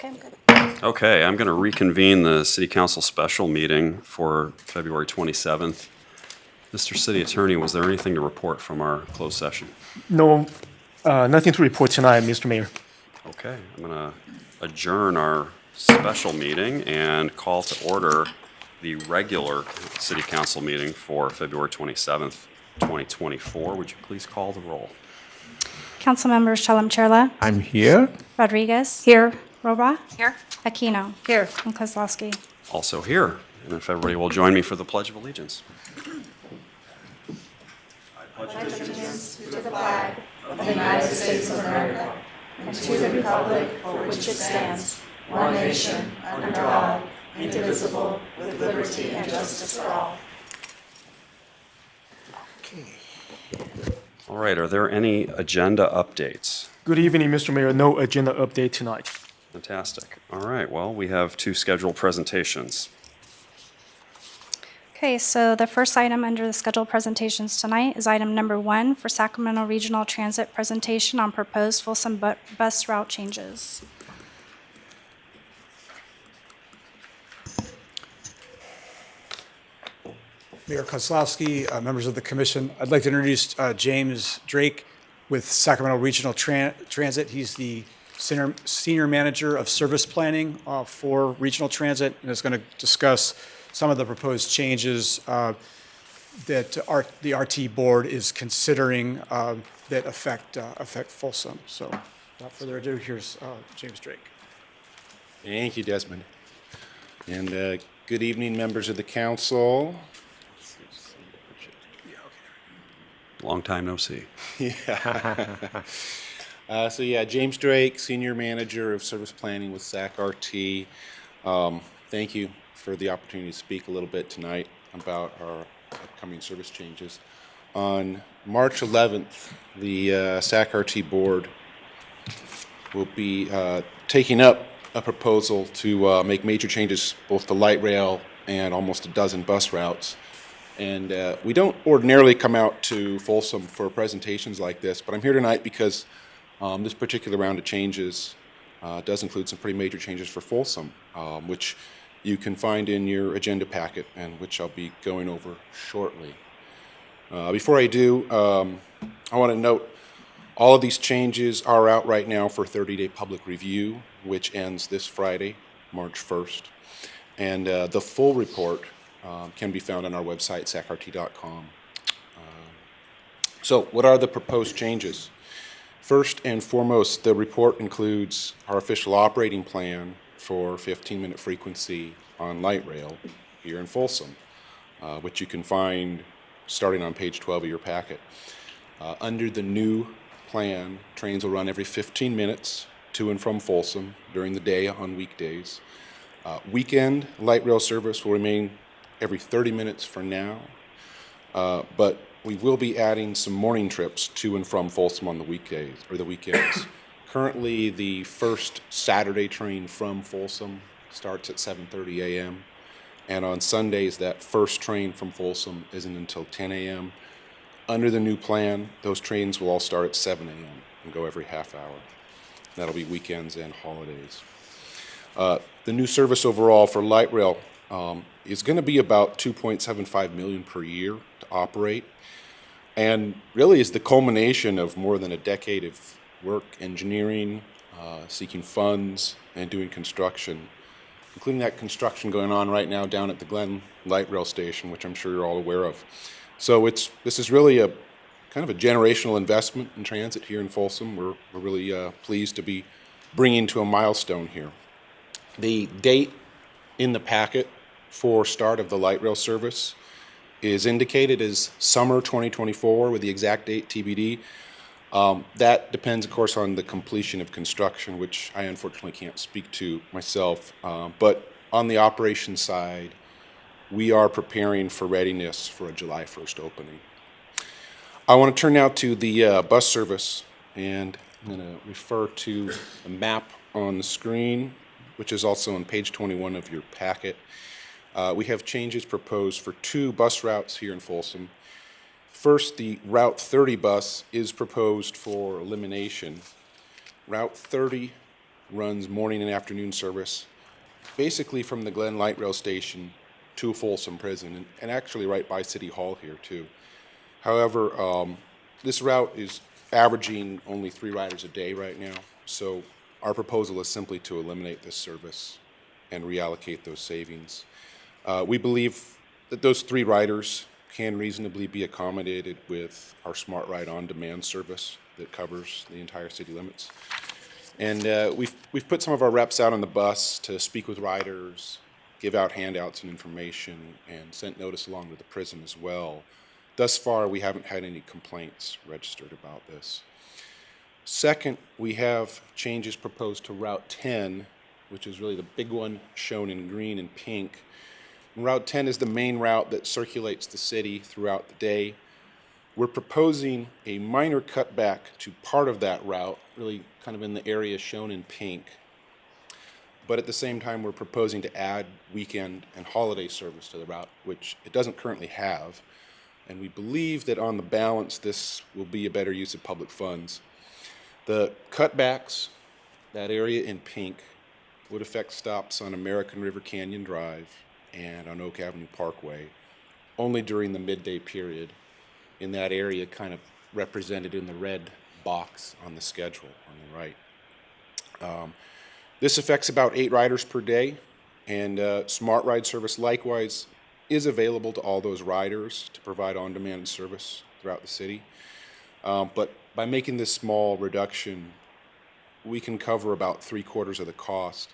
Okay, I'm good. Okay, I'm going to reconvene the City Council special meeting for February 27th. Mr. City Attorney, was there anything to report from our closed session? No, nothing to report tonight, Mr. Mayor. Okay, I'm going to adjourn our special meeting and call to order the regular City Council meeting for February 27th, 2024. Would you please call the roll? Councilmembers Shalom Cherla, I'm here. Rodriguez. Here. Roba. Here. Aquino. Here. And Kozlowski. Also here. And if everybody will join me for the Pledge of Allegiance. All right, are there any agenda updates? Good evening, Mr. Mayor. No agenda update tonight. Fantastic. All right, well, we have two scheduled presentations. Okay, so the first item under the scheduled presentations tonight is item number 1 for Sacramento Regional Transit presentation on proposed Folsom bus route changes. Mayor Kozlowski, members of the commission, I'd like to introduce James Drake with Sacramento Regional Transit. He's the senior manager of service planning for Regional Transit and is going to discuss some of the proposed changes that the RT board is considering that affect Folsom. So without further ado, here's James Drake. Thank you, Desmond. And good evening, members of the council. Long time no see. James Drake, Senior Manager of Service Planning with SAC RT. Thank you for the opportunity to speak a little bit tonight about our upcoming service changes. On March 11th, the SAC RT board will be taking up a proposal to make major changes both to light rail and almost a dozen bus routes. And we don't ordinarily come out to Folsom for presentations like this, but I'm here tonight because this particular round of changes does include some pretty major changes for Folsom, which you can find in your agenda packet and which I'll be going over shortly. Before I do, I want to note all of these changes are out right now for 30-day public review, which ends this Friday, March 1st. And the full report can be found on our website, sacrt.com. So what are the proposed changes? First and foremost, the report includes our official operating plan for 15-minute frequency on light rail here in Folsom, which you can find starting on page 12 of your packet. Under the new plan, trains will run every 15 minutes to and from Folsom during the day on weekdays. Weekend light rail service will remain every 30 minutes for now, but we will be adding some morning trips to and from Folsom on the weekdays or the weekends. Currently, the first Saturday train from Folsom starts at 7:30 a.m. and on Sundays, that first train from Folsom isn't until 10 a.m. Under the new plan, those trains will all start at 7 a.m. and go every half hour. That'll be weekends and holidays. The new service overall for light rail is going to be about $2.75 million per year to operate, and really is the culmination of more than a decade of work, engineering, seeking funds, and doing construction, including that construction going on right now down at the Glen Light Rail Station, which I'm sure you're all aware of. So this is really a kind of a generational investment in transit here in Folsom. We're really pleased to be bringing to a milestone here. The date in the packet for start of the light rail service is indicated as summer 2024 with the exact date TBD. That depends, of course, on the completion of construction, which I unfortunately can't speak to myself. But on the operations side, we are preparing for readiness for a July 1st opening. I want to turn now to the bus service, and I'm going to refer to the map on the screen, which is also on page 21 of your packet. We have changes proposed for 2 bus routes here in Folsom. First, the Route 30 bus is proposed for elimination. Route 30 runs morning and afternoon service, basically from the Glen Light Rail Station to Folsom Prison, and actually right by City Hall here too. However, this route is averaging only 3 riders a day right now, so our proposal is simply to eliminate this service and reallocate those savings. We believe that those 3 riders can reasonably be accommodated with our Smart Ride on-demand service that covers the entire city limits. And we've put some of our reps out on the bus to speak with riders, give out handouts and information, and sent notice along to the prison as well. Thus far, we haven't had any complaints registered about this. Second, we have changes proposed to Route 10, which is really the big one shown in green and pink. And Route 10 is the main route that circulates the city throughout the day. We're proposing a minor cutback to part of that route, really kind of in the area shown in pink. But at the same time, we're proposing to add weekend and holiday service to the route, which it doesn't currently have. And we believe that on the balance, this will be a better use of public funds. The cutbacks, that area in pink, would affect stops on American River Canyon Drive and on Oak Avenue Parkway only during the midday period, in that area kind of represented in the red box on the schedule on the right. This affects about 8 riders per day, and Smart Ride service likewise is available to all those riders to provide on-demand service throughout the city. But by making this small reduction, we can cover about 3/4 of the cost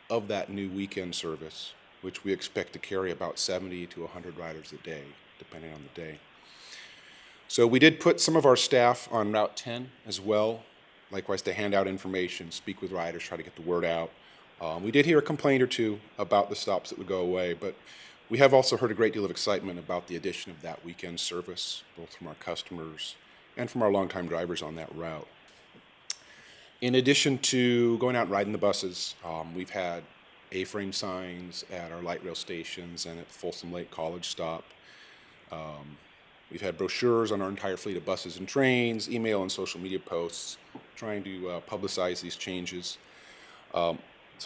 of that new weekend service, which we expect to carry about 70 to 100 riders a day, depending on the day. So we did put some of our staff on Route 10 as well, likewise to hand out information, speak with riders, try to get the word out. We did hear a complaint or two about the stops that would go away, but we have also heard a great deal of excitement about the addition of that weekend service, both from our customers and from our longtime drivers on that route. In addition to going out and riding the buses, we've had A-frame signs at our light rail stations and at Folsom Lake College stop. We've had brochures on our entire fleet of buses and trains, email and social media posts, trying to publicize these changes. So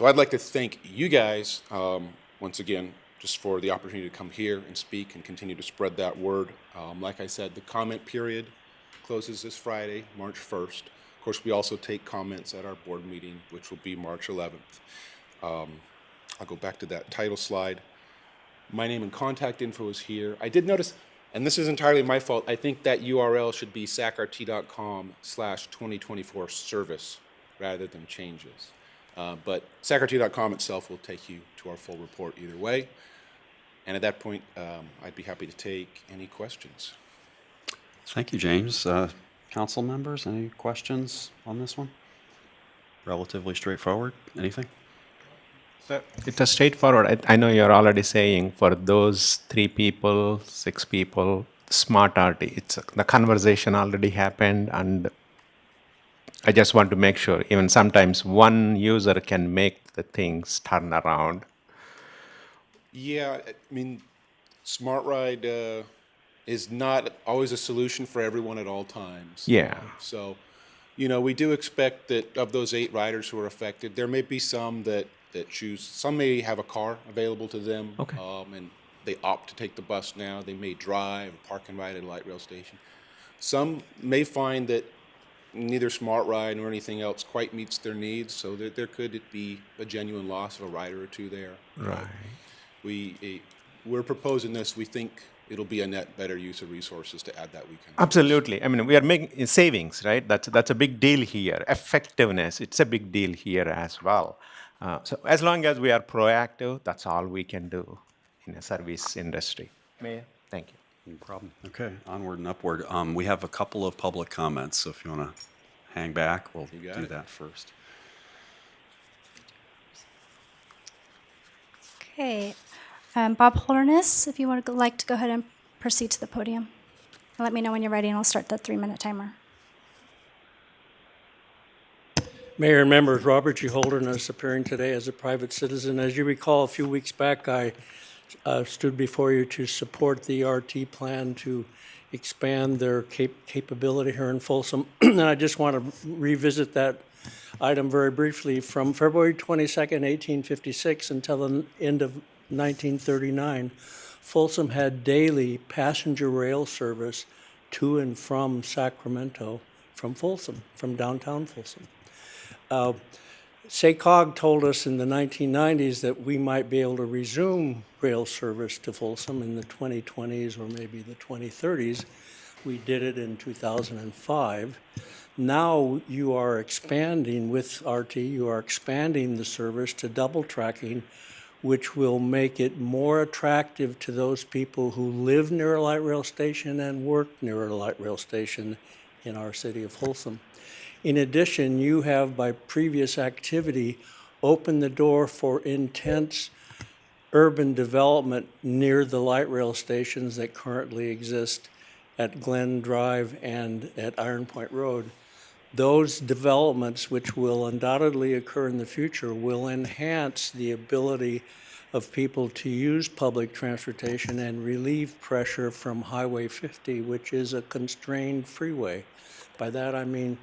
I'd like to thank you guys, once again, just for the opportunity to come here and speak and continue to spread that word. Like I said, the comment period closes this Friday, March 1st. Of course, we also take comments at our board meeting, which will be March 11th. I'll go back to that title slide. My name and contact info is here. I did notice, and this is entirely my fault, I think that URL should be sacrt.com/2024 service rather than changes. But sacrt.com itself will take you to our full report either way. And at that point, I'd be happy to take any questions. Thank you, James. Council members, any questions on this one? Relatively straightforward. Anything? So it's a straightforward. I know you're already saying for those 3 people, 6 people, smart RT. The conversation already happened, and I just want to make sure. Even sometimes one user can make the things turn around. Yeah, I mean, Smart Ride is not always a solution for everyone at all times. Yeah. So, we do expect that of those 8 riders who are affected, there may be some that choose, some may have a car available to them. Okay. And they opt to take the bus now. They may drive, park and ride at a light rail station. Some may find that neither Smart Ride nor anything else quite meets their needs, so that there could be a genuine loss of a rider or two there. Right. We're proposing this. We think it'll be a net better use of resources to add that weekend. Absolutely. I mean, we are making savings, right? That's a big deal here. Effectiveness, it's a big deal here as well. So as long as we are proactive, that's all we can do in a service industry. Mayor, thank you. No problem. Okay, onward and upward. We have a couple of public comments, so if you want to hang back, we'll You got do it. that first. Okay. Bob Holderness, if you would like to go ahead and proceed to the podium. And let me know when you're ready, and I'll start the 3-minute timer. Mayor and members, Robert G. Holderness appearing today as a private citizen. As you recall, a few weeks back, I stood before you to support the RT plan to expand their capability here in Folsom. And I just want to revisit that Item very briefly, from February 22nd, 1856 until the end of 1939, Folsom had daily passenger rail service to and from Sacramento from Folsom, from downtown Folsom. SACOG told us in the 1990s that we might be able to resume rail service to Folsom in the 2020s or maybe the 2030s. We did it in 2005. Now you are expanding with RT, you are expanding the service to double tracking, which will make it more attractive to those people who live near a light rail station and work near a light rail station in our city of Folsom. In addition, you have, by previous activity, opened the door for intense urban development near the light rail stations that currently exist at Glen Drive and at Iron Point Road. Those developments, which will undoubtedly occur in the future, will enhance the ability of people to use public transportation and relieve pressure from Highway 50, which is a constrained freeway. By that I mean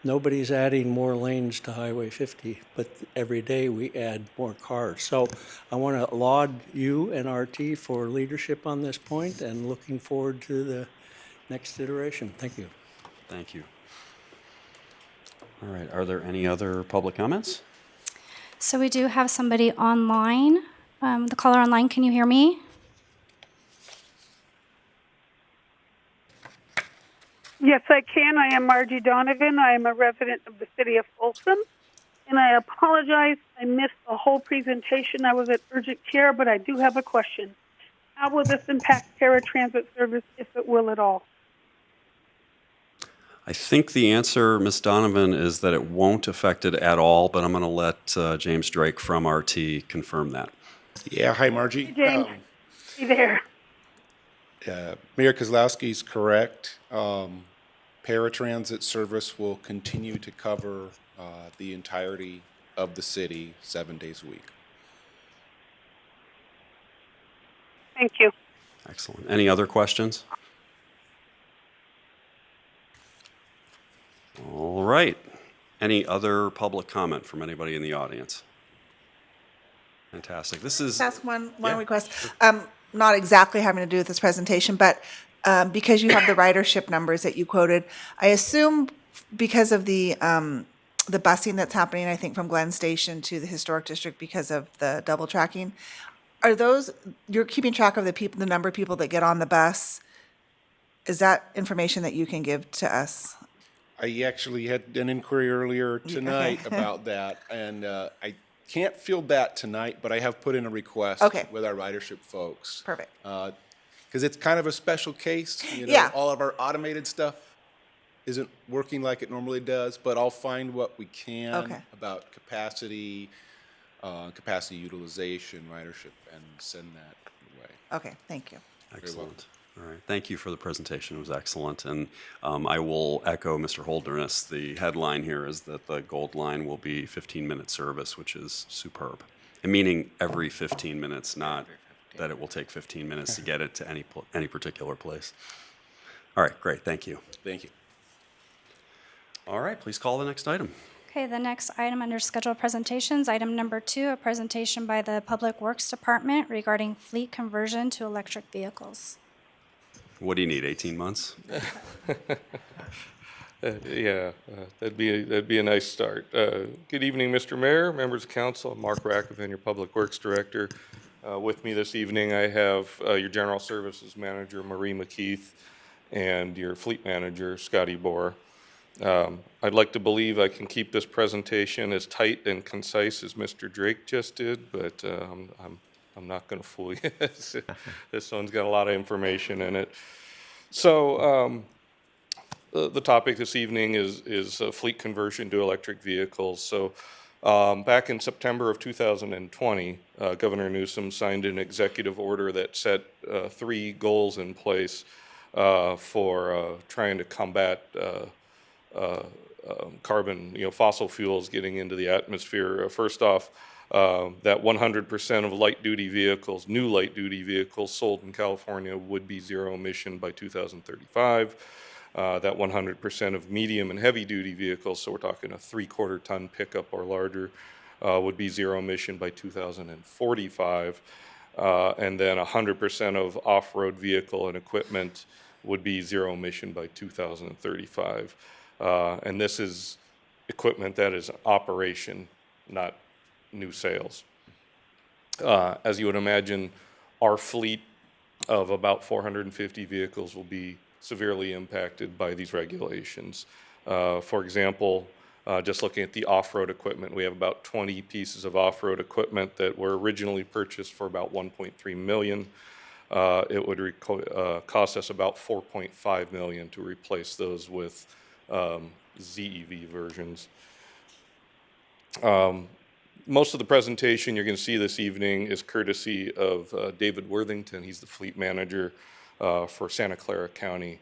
nobody's adding more lanes to Highway 50, but every day we add more cars. So I want to laud you and RT for leadership on this point and looking forward to the next iteration. Thank you. Thank you. All right, are there any other public comments? So we do have somebody online. The caller online, can you hear me? Yes, I can. I am Margie Donovan. I am a resident of the city of Folsom. And I apologize, I missed the whole presentation. I was at urgent care, but I do have a question. How will this impact paratransit service, if it will at all? I think the answer, Ms. Donovan, is that it won't affect it at all, but I'm going to let James Drake from RT confirm that. Yeah, hi, Margie. Hey, James, be there. Mayor Kozlowski's correct. Paratransit service will continue to cover the entirety of the city 7 days a week. Thank you. Excellent. Any other questions? All right. Any other public comment from anybody in the audience? Fantastic. This is... Ask one Yeah. request. Not exactly having to do with this presentation, but because you have the ridership numbers that you quoted, I assume because of the busing that's happening, I think from Glen Station to the historic district because of the double tracking, are those, you're keeping track of the people, the number of people that get on the bus? Is that information that you can give to us? I actually had an inquiry earlier tonight about that, and I can't field that tonight, but I have put in a request with our ridership folks. Perfect. Because it's kind of a special case. You know, Yeah. all of our automated stuff isn't working like it normally does, but I'll find what we can about capacity, capacity utilization, ridership, and send that your way. Okay, thank you. Excellent. All right. Thank you for the presentation. It was excellent. And I will echo Mr. Holderness. The headline here is that the Gold Line will be 15-minute service, which is superb. And meaning every 15 minutes, not that it will take 15 minutes to get it to any particular place. All right. Great. Thank you. Thank you. All right. Please call the next item. Okay, the next item under scheduled presentations, item number 2, a presentation by the Public Works Department regarding fleet conversion to electric vehicles. What do you need, 18 months? That'd be a nice start. Good evening, Mr. Mayor, members of council. I'm Mark Rakovan, your Public Works Director. With me this evening, I have your General Services Manager, Marie McKeith, and your Fleet Manager, Scotty Bohr. I'd like to believe I can keep this presentation as tight and concise as Mr. Drake just did, but I'm not going to fool you. This one's got a lot of information in it. So the topic this evening is fleet conversion to electric vehicles. So back in September of 2020, Governor Newsom signed an executive order that set 3 goals in place for trying to combat carbon, fossil fuels getting into the atmosphere. First off, that 100% of light-duty vehicles, new light-duty vehicles sold in California would be zero emission by 2035. that 100% of medium and heavy-duty vehicles, so we're talking a 3/4 ton pickup or larger, would be zero emission by 2045. And then 100% of off-road vehicle and equipment would be zero emission by 2035. And this is equipment that is operation, not new sales. As you would imagine, our fleet of about 450 vehicles will be severely impacted by these regulations. For example, just looking at the off-road equipment, we have about 20 pieces of off-road equipment that were originally purchased for about $1.3 million. It would cost us about $4.5 million to replace those with ZEV versions. Most of the presentation you're going to see this evening is courtesy of David Worthington. He's the fleet manager for Santa Clara County.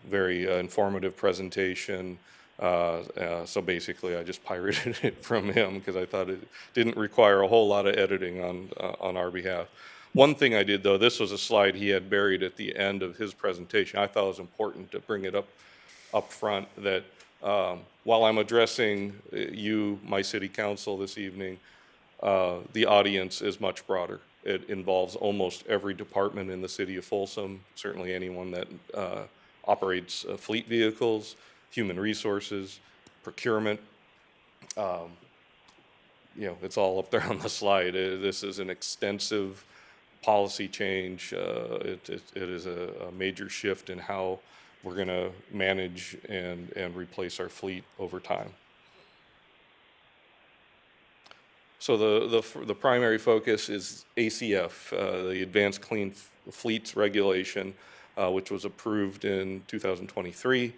Very informative presentation. So basically, I just pirated it from him because I thought it didn't require a whole lot of editing on our behalf. One thing I did, though, this was a slide he had buried at the end of his presentation. I thought it was important to bring it up front that while I'm addressing you, my city council, this evening, the audience is much broader. It involves almost every department in the city of Folsom, certainly anyone that operates fleet vehicles, human resources, procurement. It's all up there on the slide. This is an extensive policy change. It is a major shift in how we're going to manage and replace our fleet over time. So the primary focus is ACF, the Advanced Clean Fleets Regulation, which was approved in 2023.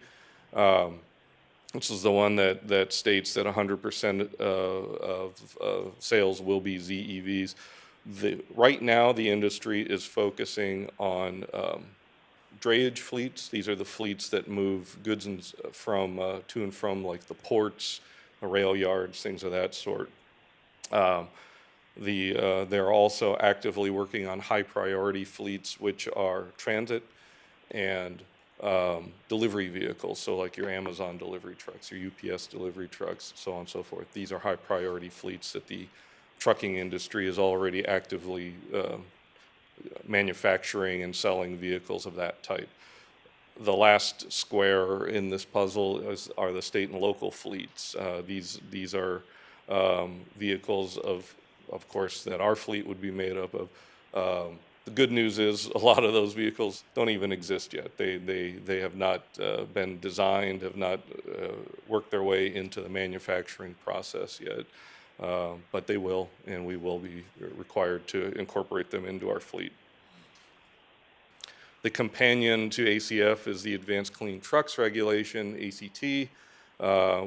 This is the one that states that 100% of sales will be ZEVs. Right now, the industry is focusing on drayage fleets. These are the fleets that move goods from to and from, like the ports, the rail yards, things of that sort. They're also actively working on high priority fleets, which are transit and delivery vehicles, so like your Amazon delivery trucks, your UPS delivery trucks, so on and so forth. These are high priority fleets that the trucking industry is already actively manufacturing and selling vehicles of that type. The last square in this puzzle are the state and local fleets. These are vehicles of course, that our fleet would be made up of. The good news is a lot of those vehicles don't even exist yet. They have not been designed, have not worked their way into the manufacturing process yet. But they will, and we will be required to incorporate them into our fleet. The companion to ACF is the Advanced Clean Trucks Regulation, ACT,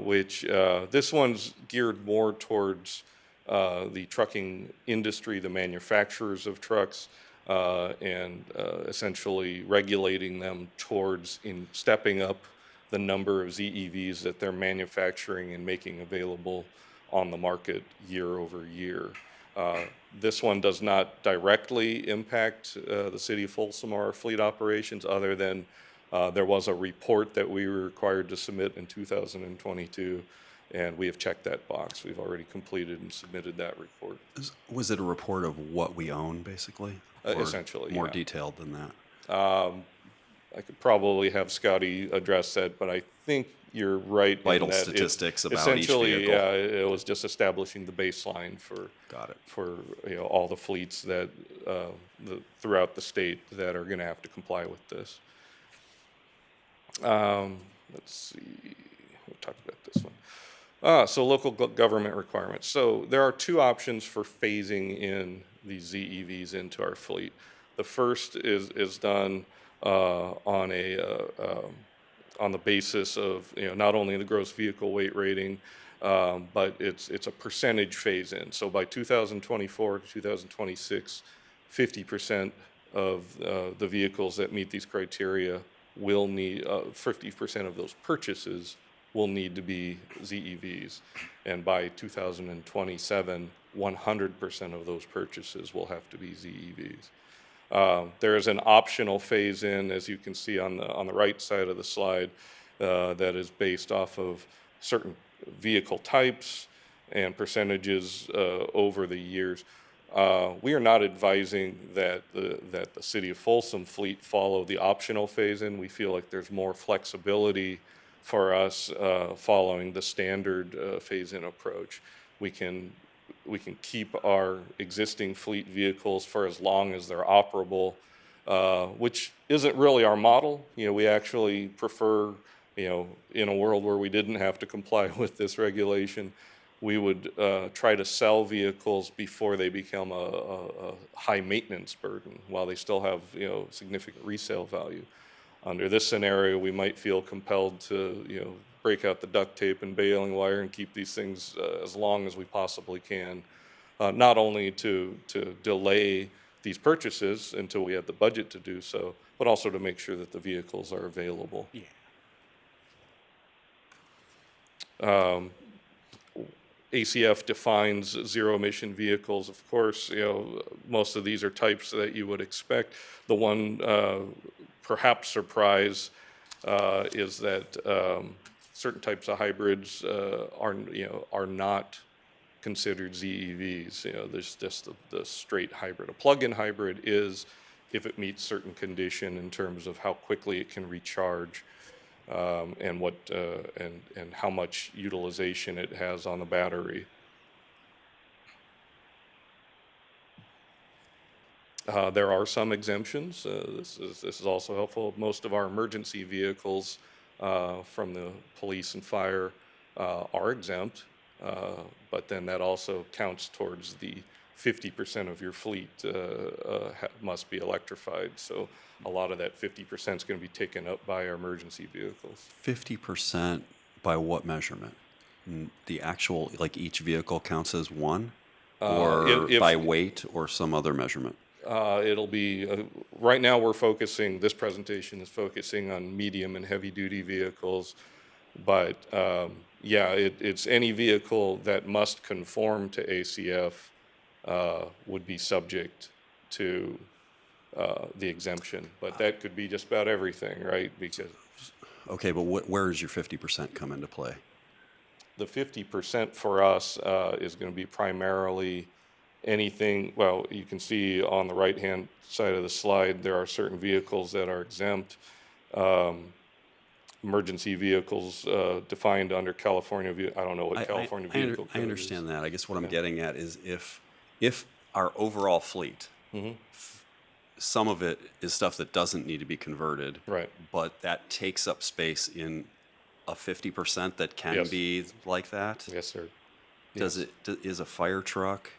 which this one's geared more towards the trucking industry, the manufacturers of trucks, and essentially regulating them towards stepping up the number of ZEVs that they're manufacturing and making available on the market year over year. This one does not directly impact the city of Folsom or our fleet operations, other than there was a report that we were required to submit in 2022, and we have checked that box. We've already completed and submitted that report. Was it a report of what we own, basically? Or Essentially, more yeah. detailed than that? I could probably have Scotty address that, but I think you're right. Vital in that statistics about each essentially, vehicle. yeah, it was just establishing the baseline for Got it. for all the fleets that throughout the state that are going to have to comply with this. Let's see. We'll talk about this one. So local government requirements. So there are two options for phasing in these ZEVs into our fleet. The first is done on the basis of not only the gross vehicle weight rating, but it's a percentage phase in. So by 2024 to 2026, 50% of the vehicles that meet these criteria will need 50% of those purchases will need to be ZEVs, and by 2027, 100% of those purchases will have to be ZEVs. There is an optional phase-in, as you can see on the right side of the slide, that is based off of certain vehicle types and percentages over the years. We are not advising that the city of Folsom fleet follow the optional phase-in. We feel like there's more flexibility for us following the standard phase-in approach. We can keep our existing fleet vehicles for as long as they're operable, which isn't really our model. We actually prefer, in a world where we didn't have to comply with this regulation, we would try to sell vehicles before they become a high maintenance burden, while they still have, significant resale value. Under this scenario, we might feel compelled to, break out the duct tape and baling wire and keep these things as long as we possibly can, not only to delay these purchases until we have the budget to do so, but also to make sure that the vehicles are available. ACF defines zero-emission vehicles. Of course, most of these are types that you would expect. The one perhaps surprise is that certain types of hybrids are not considered ZEVs. There's just the straight hybrid. A plug-in hybrid is if it meets certain condition in terms of how quickly it can recharge, and what and how much utilization it has on the battery. There are some exemptions. This is also helpful. Most of our emergency vehicles from the police and fire are exempt, but then that also counts towards the 50% of your fleet must be electrified. So a lot of that 50% is going to be taken up by our emergency vehicles. 50% by what measurement? The actual, like each vehicle counts as one? Or by weight or some other measurement? It'll be, right now we're focusing, this presentation is focusing on medium and heavy duty vehicles, but yeah, it's any vehicle that must conform to ACF would be subject to the exemption, but that could be just about everything, right? Because okay, but where does your 50% come into play? the 50% for us is going to be primarily anything. Well, you can see on the right-hand side of the slide, there are certain vehicles that are exempt. Emergency vehicles defined under California. I don't know what California vehicle code I understand is. that. I guess what I'm getting at is if our overall fleet, some of it is stuff that doesn't need to be converted, Right. but that takes up space in a 50% that can Yes. be like that. Yes, sir. Is a fire truck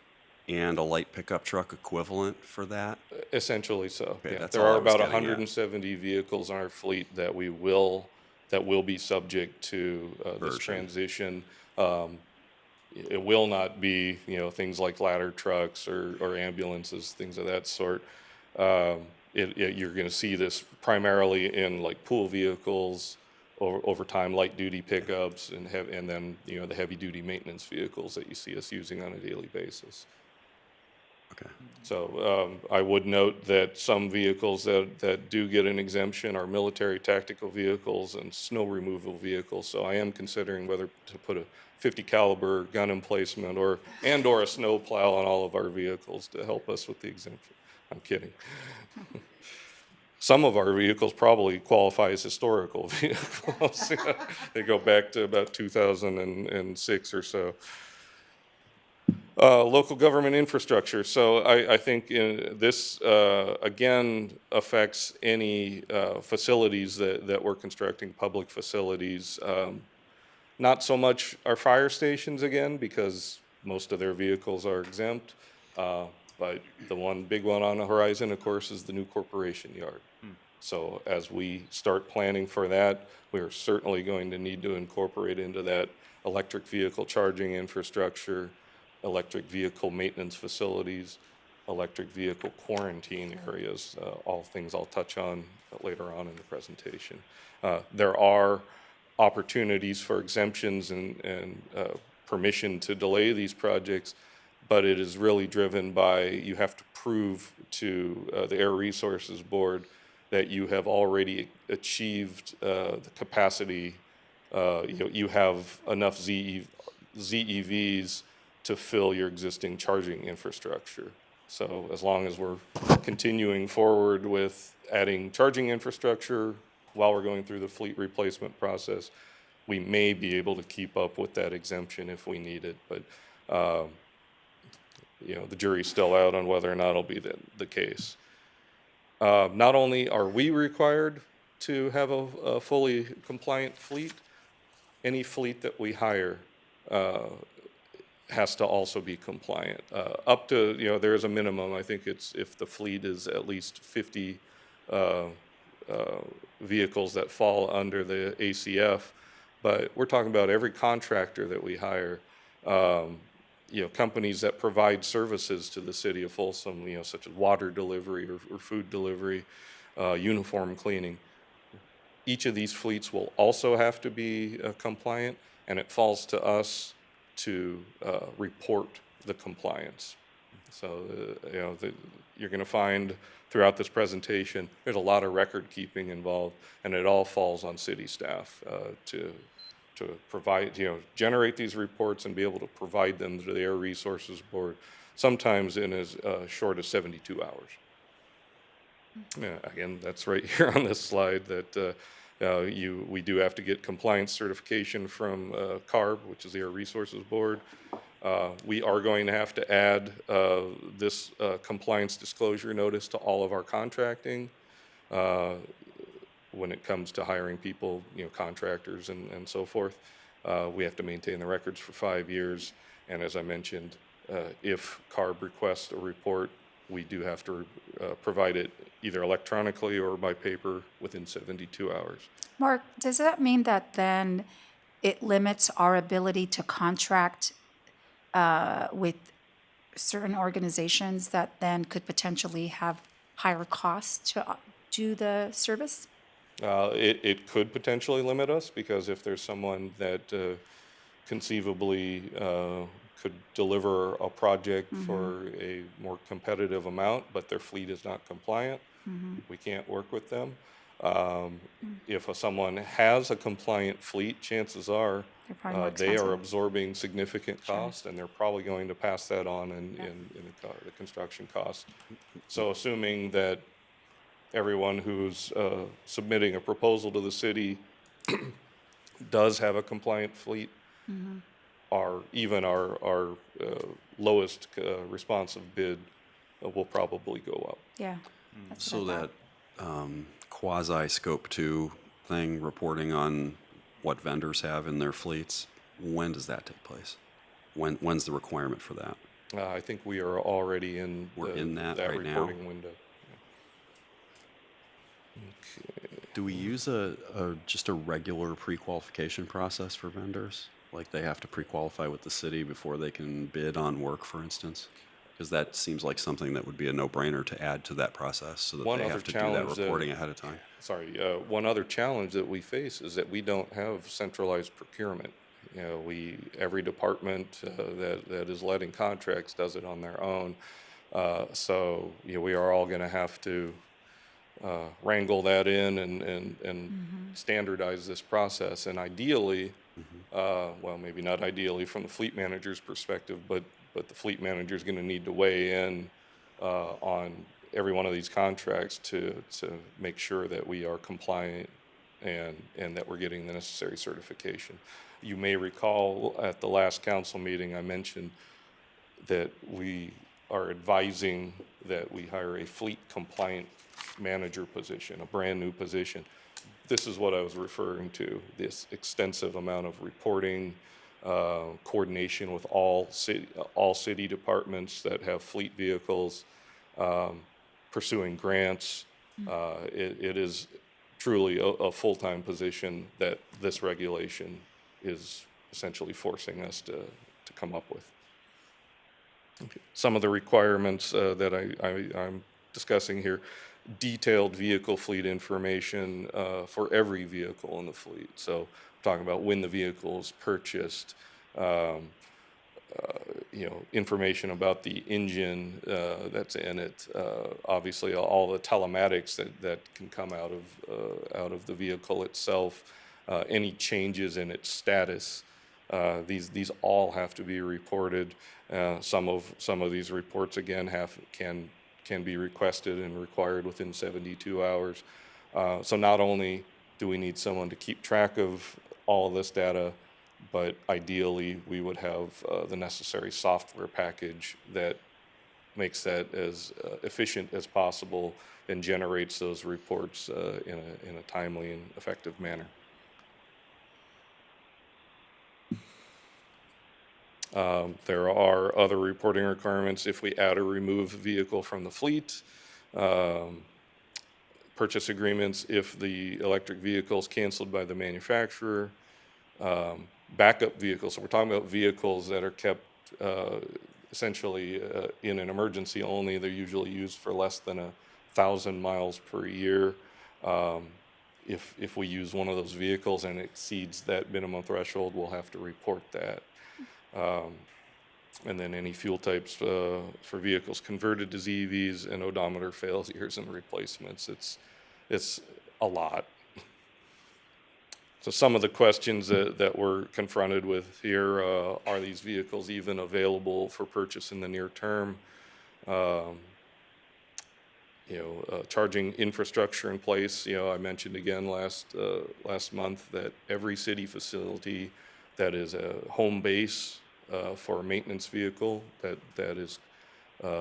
and a light pickup truck equivalent for that? Essentially so. Okay, Yeah. that's There all I are was about getting at. 170 vehicles in our fleet that will be subject to this Version. transition. It will not be, things like ladder trucks or ambulances, things of that sort. You're going to see this primarily in like pool vehicles, over time, light duty pickups, and then the heavy duty maintenance vehicles that you see us using on a daily basis. Okay. So I would note that some vehicles that do get an exemption are military tactical vehicles and snow removal vehicles. So I am considering whether to put a 50 caliber gun emplacement or a snow plow on all of our vehicles to help us with the exemption. I'm kidding. Some of our vehicles probably qualify as historical vehicles. They go back to about 2006 or so. Local government infrastructure. So I think this, again, affects any facilities that we're constructing, public facilities. Not so much our fire stations, again, because most of their vehicles are exempt. But the big one on the horizon, of course, is the new corporation yard. So as we start planning for that, we are certainly going to need to incorporate into that electric vehicle charging infrastructure, electric vehicle maintenance facilities, electric vehicle quarantine areas, all things I'll touch on later on in the presentation. There are opportunities for exemptions and permission to delay these projects, but it is really driven by, you have to prove to the Air Resources Board that you have already achieved the capacity, you have enough ZEVs to fill your existing charging infrastructure. So as long as we're continuing forward with adding charging infrastructure while we're going through the fleet replacement process, we may be able to keep up with that exemption if we need it. But the jury's still out on whether or not it'll be the case. Not only are we required to have a fully compliant fleet, any fleet that we hire has to also be compliant. Up to, there's a minimum. I think it's if the fleet is at least 50 vehicles that fall under the ACF. But we're talking about every contractor that we hire, companies that provide services to the city of Folsom, such as water delivery or food delivery, uniform cleaning. Each of these fleets will also have to be compliant, and it falls to us to report the compliance. So, you're going to find throughout this presentation, there's a lot of record keeping involved, and it all falls on city staff to provide, generate these reports and be able to provide them to the Air Resources Board, sometimes in as short as 72 hours. Yeah, again, that's right here on this slide that we do have to get compliance certification from CARB, which is the Air Resources Board. We are going to have to add this compliance disclosure notice to all of our contracting when it comes to hiring people, contractors and so forth. We have to maintain the records for 5 years. And as I mentioned, if CARB requests a report, we do have to provide it either electronically or by paper within 72 hours. Mark, does that mean that then it limits our ability to contract with certain organizations that then could potentially have higher costs to do the service? It could potentially limit us, because if there's someone that conceivably could deliver a project for a more competitive amount, but their fleet is not compliant, we can't work with them. If someone has a compliant fleet, chances are they are absorbing significant cost, and they're probably going to pass that on in the construction cost. So assuming that everyone who's submitting a proposal to the city does have a compliant fleet, even our lowest responsive bid will probably go up. Yeah. So that quasi-scope 2 thing, reporting on what vendors have in their fleets, when does that take place? When's the requirement for that? I think we are already in that right now? reporting window. Do we use just a regular pre-qualification process for vendors? Like they have to pre-qualify with the city before they can bid on work, for instance? Because that seems like something that would be a no-brainer to add to that process, so that they have to do that reporting ahead of time. One other challenge that we face is that we don't have centralized procurement. Every department that is letting contracts does it on their own. So we are all going to have to wrangle that in and standardize this process. And ideally, well, maybe not ideally from the fleet manager's perspective, but the fleet manager is going to need to weigh in on every one of these contracts to make sure that we are compliant and that we're getting the necessary certification. You may recall at the last council meeting I mentioned that we are advising that we hire a fleet compliant manager position, a brand new position. This is what I was referring to, this extensive amount of reporting, coordination with all city departments that have fleet vehicles, pursuing grants. It is truly a full-time position that this regulation is essentially forcing us to come up with. Okay. Some of the requirements that I'm discussing here: detailed vehicle fleet information for every vehicle in the fleet. So talking about when the vehicle is purchased, information about the engine that's in it. Obviously, all the telematics that can come out of the vehicle itself, any changes in its status. These all have to be reported. Some of these reports again can be requested and required within 72 hours. So not only do we need someone to keep track of all of this data, but ideally we would have the necessary software package that makes that as efficient as possible and generates those reports in a timely and effective manner. There are other reporting requirements if we add or remove a vehicle from the fleet. Purchase agreements if the electric vehicle is canceled by the manufacturer. Backup vehicles, so we're talking about vehicles that are kept essentially in an emergency only. They're usually used for less than 1,000 miles per year. If we use one of those vehicles and it exceeds that minimum threshold, we'll have to report that. And then any fuel types for vehicles converted to ZEVs and odometer failures and replacements. It's a lot. So some of the questions that we're confronted with here are these vehicles even available for purchase in the near term? Charging infrastructure in place. I mentioned again last month that every city facility that is a home base for a maintenance vehicle that is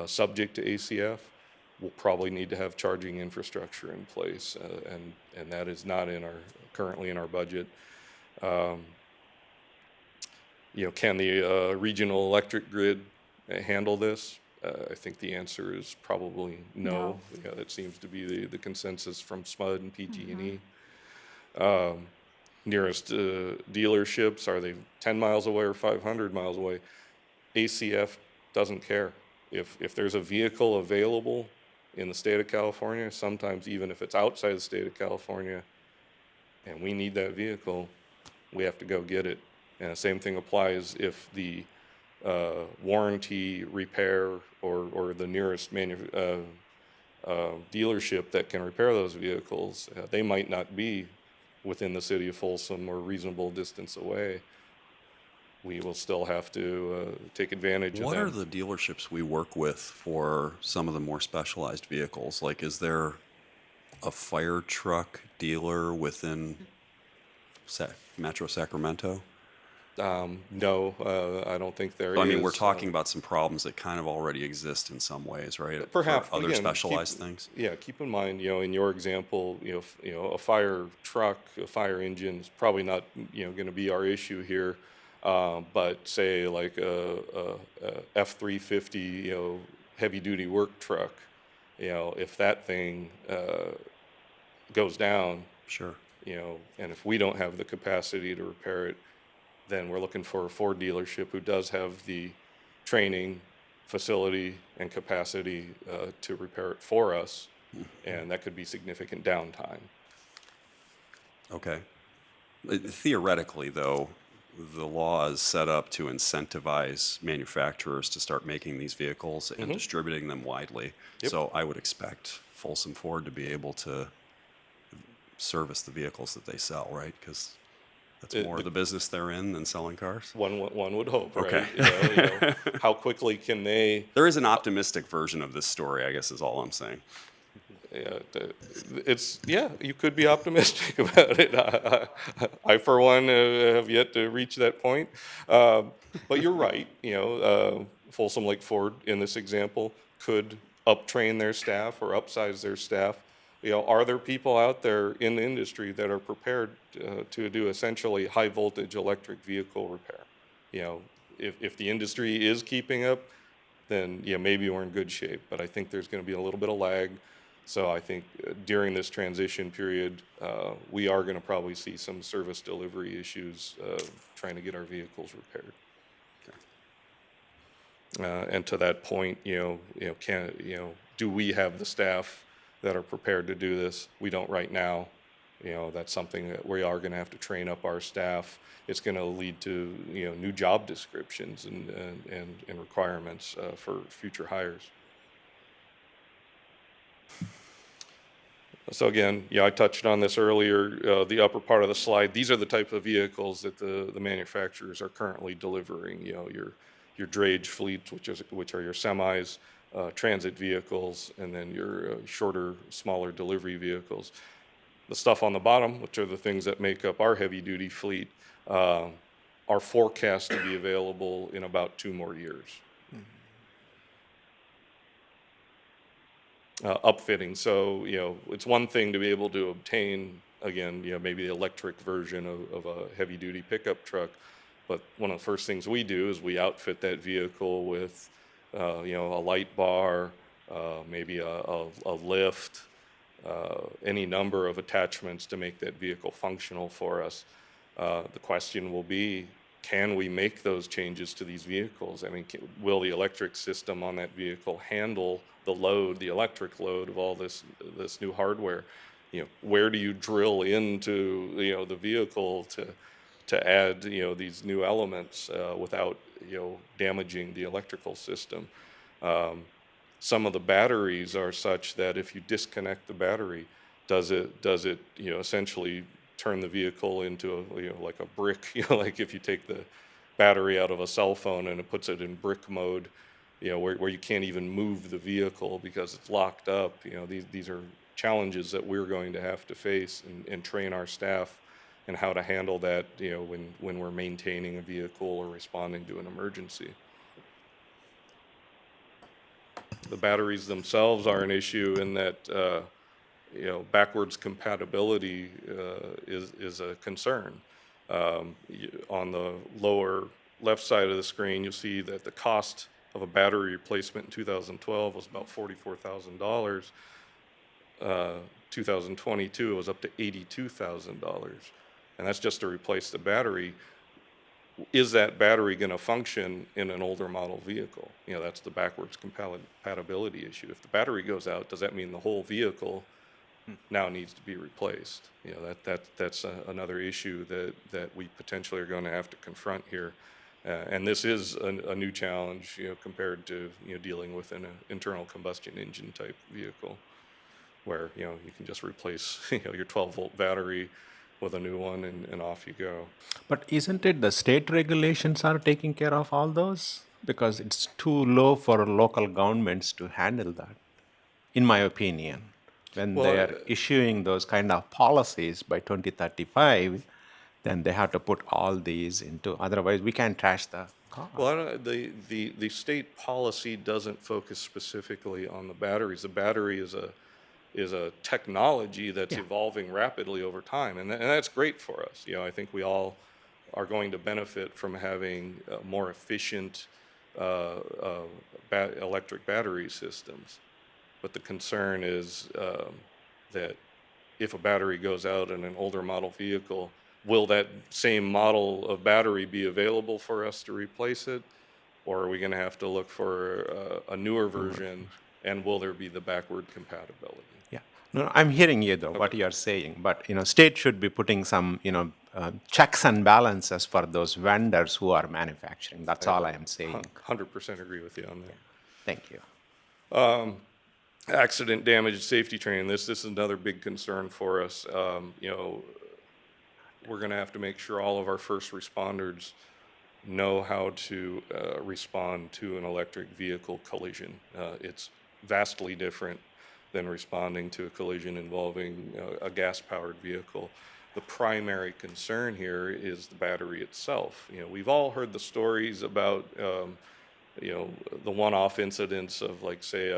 subject to ACF will probably need to have charging infrastructure in place, and that is not currently in our budget. Can the regional electric grid handle this? I think the answer is probably no. That seems to be the consensus from SMUD and PG&E. Nearest dealerships, are they 10 miles away or 500 miles away? ACF doesn't care. If there's a vehicle available in the state of California, sometimes even if it's outside the state of California, and we need that vehicle, we have to go get it. And the same thing applies if the warranty, repair, or the nearest dealership that can repair those vehicles, they might not be within the city of Folsom or reasonable distance away. We will still have to take advantage of that. What are the dealerships we work with for some of the more specialized vehicles? Like, is there a fire truck dealer within Metro Sacramento? No, I don't think there is. I mean, we're talking about some problems that kind of already exist in some ways, right? Perhaps for other again, specialized things. Yeah, keep in mind, in your example, a fire truck, a fire engine is probably not, going to be our issue here. But say like a F-350, heavy-duty work truck, if that thing goes down, sure, and if we don't have the capacity to repair it, then we're looking for a Ford dealership who does have the training, facility, and capacity to repair it for us, and that could be significant downtime. Okay. Theoretically, though, the law is set up to incentivize manufacturers to start making these vehicles and distributing them widely. Yep. So I would expect Folsom Ford to be able to service the vehicles that they sell, right? Because that's more of the business they're in than selling cars. One would hope, Okay. right? How quickly can they? There is an optimistic version of this story, I guess, is all I'm saying. You could be optimistic about it. I for one, have yet to reach that point. But you're right. Folsom Lake Ford, in this example, could uptrain their staff or upsize their staff. Are there people out there in the industry that are prepared to do essentially high voltage electric vehicle repair? If the industry is keeping up, then maybe we're in good shape. But I think there's going to be a little bit of lag. So I think during this transition period, we are going to probably see some service delivery issues trying to get our vehicles repaired. Okay. And to that point, do we have the staff that are prepared to do this? We don't right now. that's something that we are going to have to train up our staff. It's going to lead to, new job descriptions and requirements for future hires. So again, I touched on this earlier, the upper part of the slide. These are the type of vehicles that the manufacturers are currently delivering. Your drayage fleets, which are your semis, transit vehicles, and then your shorter, smaller delivery vehicles. The stuff on the bottom, which are the things that make up our heavy-duty fleet, are forecast to be available in about 2 more years. Upfitting. So, it's one thing to be able to obtain, again, maybe the electric version of a heavy-duty pickup truck, but one of the first things we do is we outfit that vehicle with, a light bar, maybe a lift, any number of attachments to make that vehicle functional for us. The question will be, can we make those changes to these vehicles? I mean, will the electric system on that vehicle handle the load, the electric load of all this new hardware? Where do you drill into the vehicle to add these new elements without damaging the electrical system? Some of the batteries are such that if you disconnect the battery, does it essentially turn the vehicle into like a brick? Like if you take the battery out of a cell phone and it puts it in brick mode, where you can't even move the vehicle because it's locked up. These are challenges that we're going to have to face and train our staff in how to handle that, when we're maintaining a vehicle or responding to an emergency. The batteries themselves are an issue in that, backwards compatibility is a concern. On the lower left side of the screen, you'll see that the cost of a battery replacement in 2012 was about $44,000. 2022, it was up to $82,000. And that's just to replace the battery. Is that battery going to function in an older model vehicle? That's the backwards compatibility issue. If the battery goes out, does that mean the whole vehicle now needs to be replaced? That's another issue that we potentially are going to have to confront here. And this is a new challenge, compared to dealing with an internal combustion engine type vehicle, where you can just replace your 12-volt battery with a new one and off you go. But isn't it the state regulations are taking care of all those? Because it's too low for local governments to handle that, in my opinion. When they are issuing those kind of policies by 2035, then they have to put all these into, otherwise we can't trash the car. Well, the state policy doesn't focus specifically on the batteries. The battery is a technology that's evolving rapidly over time, and that's great for us. I think we all are going to benefit from having more efficient electric battery systems. But the concern is that if a battery goes out in an older model vehicle, will that same model of battery be available for us to replace it? Or are we going to have to look for a newer version, and will there be the backward compatibility? Yeah, no, I'm hearing you though, what you're saying, but state should be putting some, checks and balances for those vendors who are manufacturing. That's all I am saying. 100% agree with you on that. Thank you. Accident, damage, safety training. This is another big concern for us. We're going to have to make sure all of our first responders know how to respond to an electric vehicle collision. It's vastly different than responding to a collision involving a gas-powered vehicle. The primary concern here is the battery itself. We've all heard the stories about the one-off incidents of, like, say,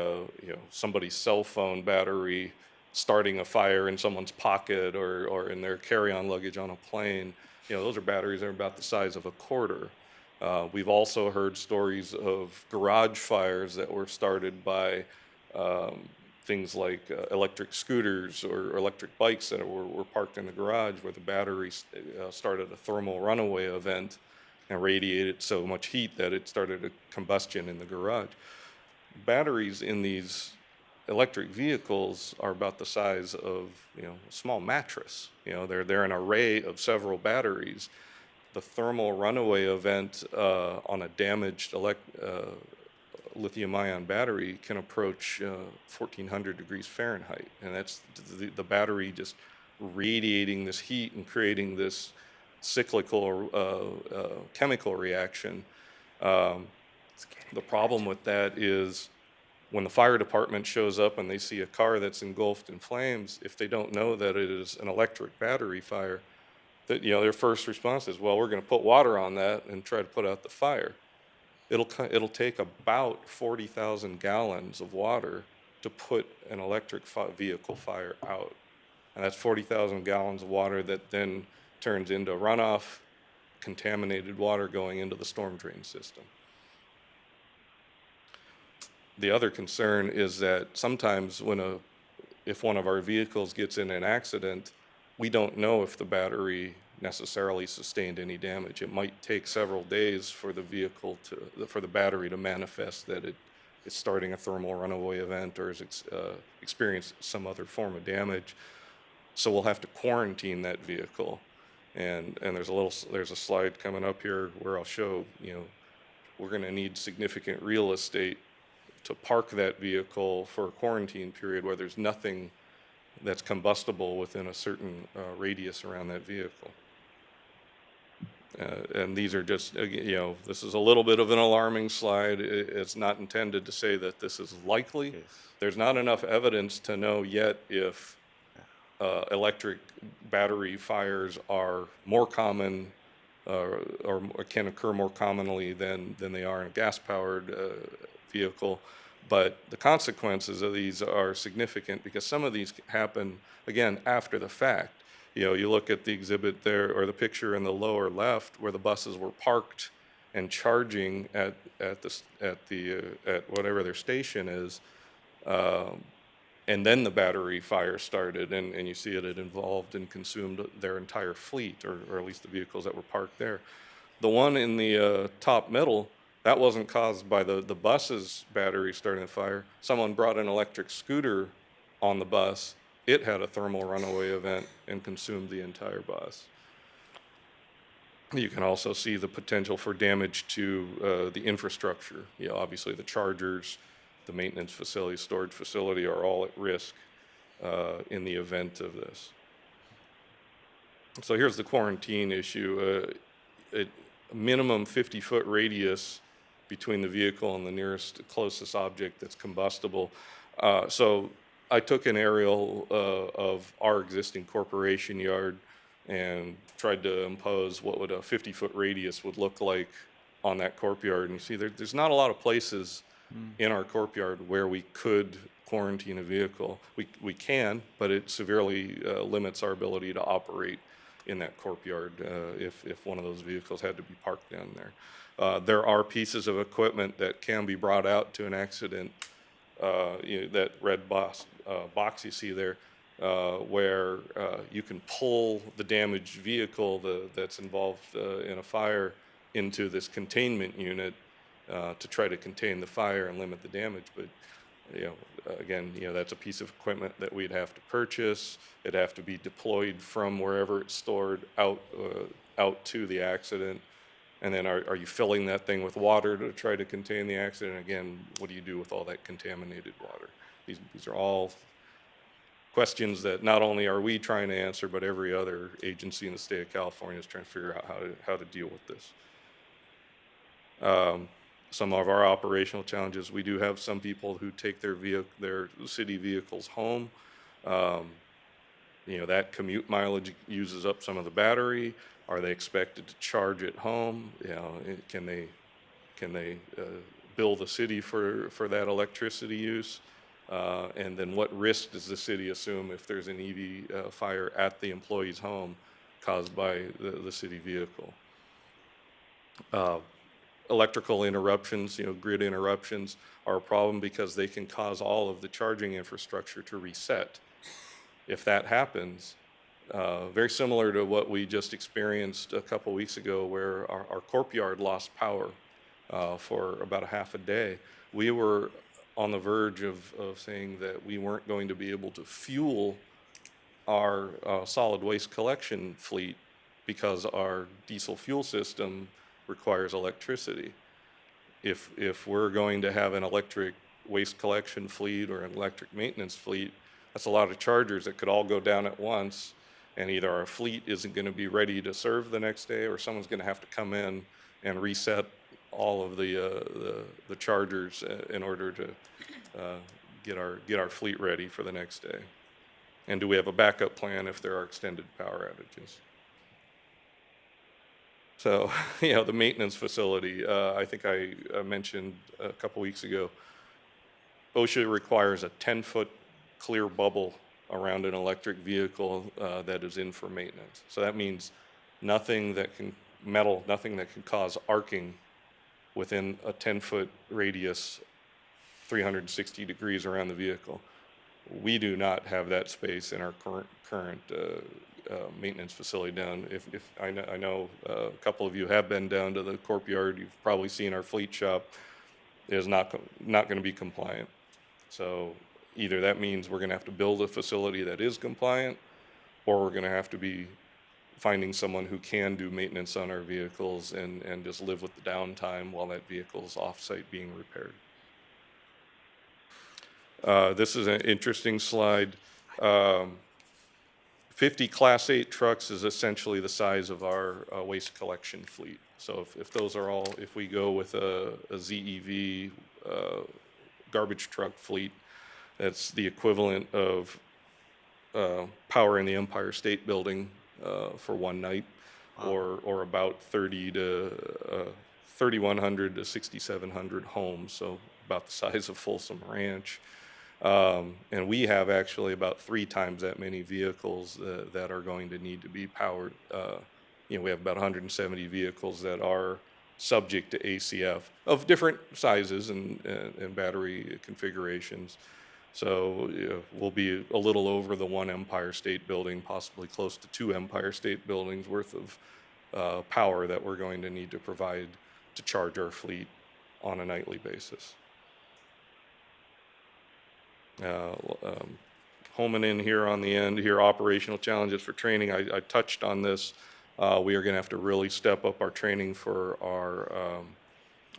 somebody's cell phone battery starting a fire in someone's pocket or in their carry-on luggage on a plane. Those are batteries that are about the size of a quarter. We've also heard stories of garage fires that were started by things like electric scooters or electric bikes that were parked in the garage, where the battery started a thermal runaway event and radiated so much heat that it started a combustion in the garage. Batteries in these electric vehicles are about the size of, a small mattress. They're an array of several batteries. The thermal runaway event on a damaged lithium-ion battery can approach 1,400 degrees Fahrenheit, and that's the battery just radiating this heat and creating this cyclical chemical reaction. The problem with that is when the fire department shows up and they see a car that's engulfed in flames, if they don't know that it is an electric battery fire, that their first response is, well, we're going to put water on that and try to put out the fire. It'll take about 40,000 gallons of water to put an electric vehicle fire out, and that's 40,000 gallons of water that then turns into runoff, contaminated water going into the storm drain system. The other concern is that sometimes if one of our vehicles gets in an accident, we don't know if the battery necessarily sustained any damage. It might take several days for the battery to manifest that it's starting a thermal runaway event or has experienced some other form of damage. So we'll have to quarantine that vehicle. And there's a slide coming up here where I'll show, we're going to need significant real estate to park that vehicle for a quarantine period where there's nothing that's combustible within a certain radius around that vehicle. And these are just, this is a little bit of an alarming slide. It's not intended to say that this is likely. Yes. There's not enough evidence to know yet if electric battery fires are more common or can occur more commonly than they are in a gas-powered vehicle. But the consequences of these are significant because some of these happen, again, after the fact. You look at the exhibit there, or the picture in the lower left, where the buses were parked and charging at whatever their station is, and then the battery fire started, and you see it involved and consumed their entire fleet, or at least the vehicles that were parked there. The one in the top middle, that wasn't caused by the bus's battery starting the fire. Someone brought an electric scooter on the bus. It had a thermal runaway event and consumed the entire bus. You can also see the potential for damage to the infrastructure. Obviously the chargers, the maintenance facility, storage facility are all at risk in the event of this. So here's the quarantine issue. A minimum 50-foot radius between the vehicle and the nearest closest object that's combustible. So I took an aerial of our existing corporation yard and tried to impose what would a 50-foot radius would look like on that corp yard. And you see there's not a lot of places in our corp yard where we could quarantine a vehicle. We can, but it severely limits our ability to operate in that corp yard if one of those vehicles had to be parked down there. There are pieces of equipment that can be brought out to an accident, that red box you see there, where you can pull the damaged vehicle that's involved in a fire into this containment unit to try to contain the fire and limit the damage. But again, that's a piece of equipment that we'd have to purchase. It'd have to be deployed from wherever it's stored out to the accident. And then are you filling that thing with water to try to contain the accident? Again, what do you do with all that contaminated water? These are all questions that not only are we trying to answer, but every other agency in the state of California is trying to figure out how to deal with this. Some of our operational challenges, we do have some people who take their city vehicles home. That commute mileage uses up some of the battery. Are they expected to charge at home? Can they bill the city for that electricity use? And then what risk does the city assume if there's an EV fire at the employee's home caused by the city vehicle? Electrical interruptions, grid interruptions are a problem because they can cause all of the charging infrastructure to reset. If that happens, very similar to what we just experienced a couple weeks ago where our corp yard lost power for about a half a day. We were on the verge of saying that we weren't going to be able to fuel our solid waste collection fleet because our diesel fuel system requires electricity. If we're going to have an electric waste collection fleet or an electric maintenance fleet, that's a lot of chargers that could all go down at once, and either our fleet isn't going to be ready to serve the next day, or someone's going to have to come in and reset all of the chargers in order to get our fleet ready for the next day. And do we have a backup plan if there are extended power outages? So, the maintenance facility, I think I mentioned a couple weeks ago, OSHA requires a 10-foot clear bubble around an electric vehicle that is in for maintenance. So that means nothing that can cause arcing within a 10-foot radius, 360 degrees around the vehicle. We do not have that space in our current maintenance facility down. If I know a couple of you have been down to the Corp Yard, you've probably seen our fleet shop. It is not going to be compliant. So either that means we're going to have to build a facility that is compliant, or we're going to have to be finding someone who can do maintenance on our vehicles and just live with the downtime while that vehicle is off-site being repaired. This is an interesting slide. 50 Class 8 trucks is essentially the size of our waste collection fleet. So if we go with a ZEV garbage truck fleet, that's the equivalent of powering the Empire State Building for one night, or about 3,100 to 6,700 homes, so about the size of Folsom Ranch. And we have actually about 3 times that many vehicles that are going to need to be powered. We have about 170 vehicles that are subject to ACF of different sizes and battery configurations. So we'll be a little over the 1 Empire State Building, possibly close to 2 Empire State Buildings worth of power that we're going to need to provide to charge our fleet on a nightly basis. Homing in here on the end here, operational challenges for training. I touched on this. We are going to have to really step up our training for our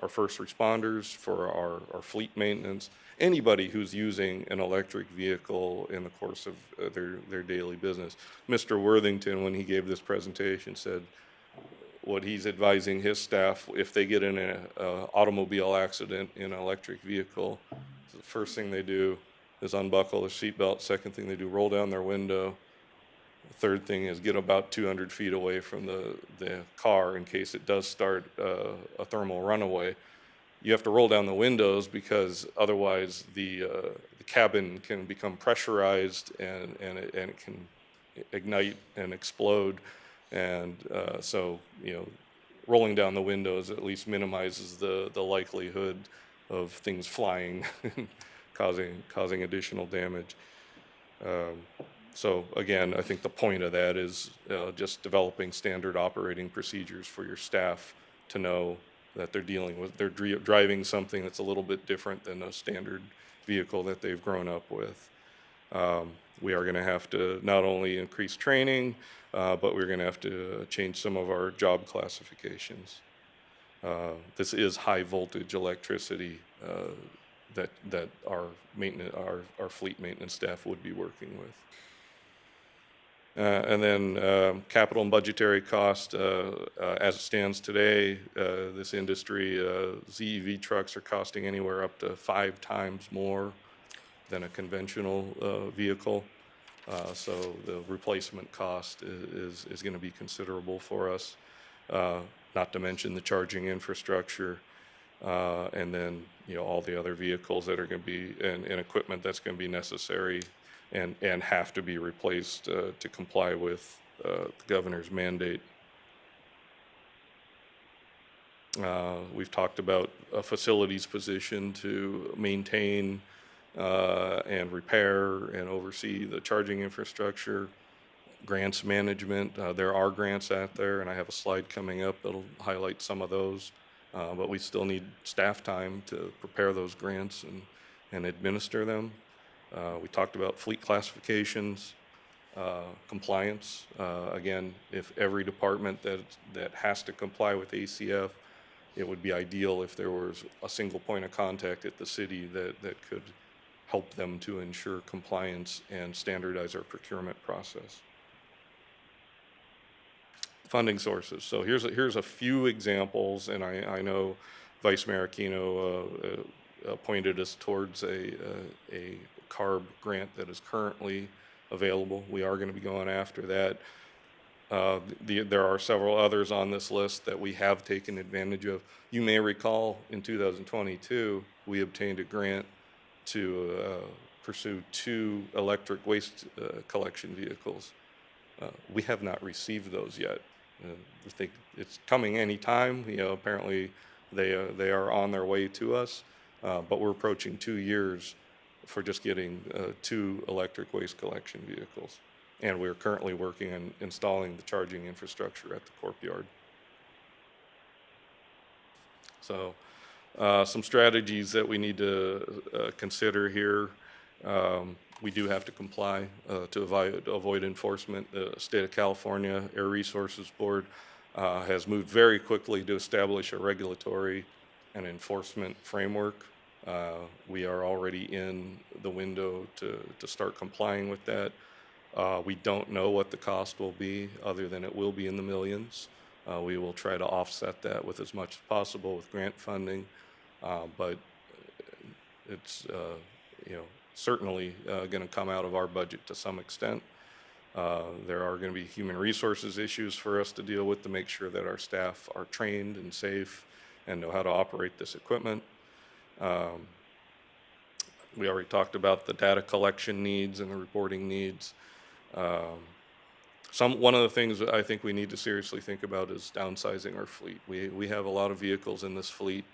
first responders, for our fleet maintenance, anybody who's using an electric vehicle in the course of their daily business. Mr. Worthington, when he gave this presentation, said what he's advising his staff, if they get in an automobile accident in an electric vehicle, the first thing they do is unbuckle their seatbelt. Second thing they do, roll down their window. The third thing is get about 200 feet away from the car in case it does start a thermal runaway. You have to roll down the windows because otherwise the cabin can become pressurized and it can ignite and explode. And so rolling down the windows at least minimizes the likelihood of things flying and causing additional damage. So again, I think the point of that is just developing standard operating procedures for your staff to know that they're driving something that's a little bit different than a standard vehicle that they've grown up with. We are going to have to not only increase training, but we're going to have to change some of our job classifications. This is high voltage electricity that our fleet maintenance staff would be working with. And then capital and budgetary cost, as it stands today, this industry, ZEV trucks are costing anywhere up to 5 times more than a conventional vehicle. So the replacement cost is going to be considerable for us, not to mention the charging infrastructure, and then all the other vehicles that are going to be, and equipment that's going to be necessary and have to be replaced to comply with the governor's mandate. We've talked about a facilities position to maintain and repair and oversee the charging infrastructure, grants management. There are grants out there, and I have a slide coming up that'll highlight some of those, but we still need staff time to prepare those grants and administer them. We talked about fleet classifications, compliance. Again, if every department that has to comply with ACF, it would be ideal if there was a single point of contact at the city that could help them to ensure compliance and standardize our procurement process. Funding sources. So here's a few examples, and I know Vice Mayor Aquino pointed us towards a CARB grant that is currently available. We are going to be going after that. There are several others on this list that we have taken advantage of. You may recall in 2022, we obtained a grant to pursue 2 electric waste collection vehicles. We have not received those yet. I think it's coming any time. Apparently they are on their way to us, but we're approaching 2 years for just getting 2 electric waste collection vehicles. And we're currently working on installing the charging infrastructure at the courtyard. So some strategies that we need to consider here. We do have to comply to avoid enforcement. The State of California Air Resources Board has moved very quickly to establish a regulatory and enforcement framework. We are already in the window to start complying with that. We don't know what the cost will be, other than it will be in the millions. We will try to offset that with as much as possible with grant funding, but it's certainly going to come out of our budget to some extent. There are going to be human resources issues for us to deal with to make sure that our staff are trained and safe and know how to operate this equipment. We already talked about the data collection needs and the reporting needs. One of the things that I think we need to seriously think about is downsizing our fleet. We have a lot of vehicles in this fleet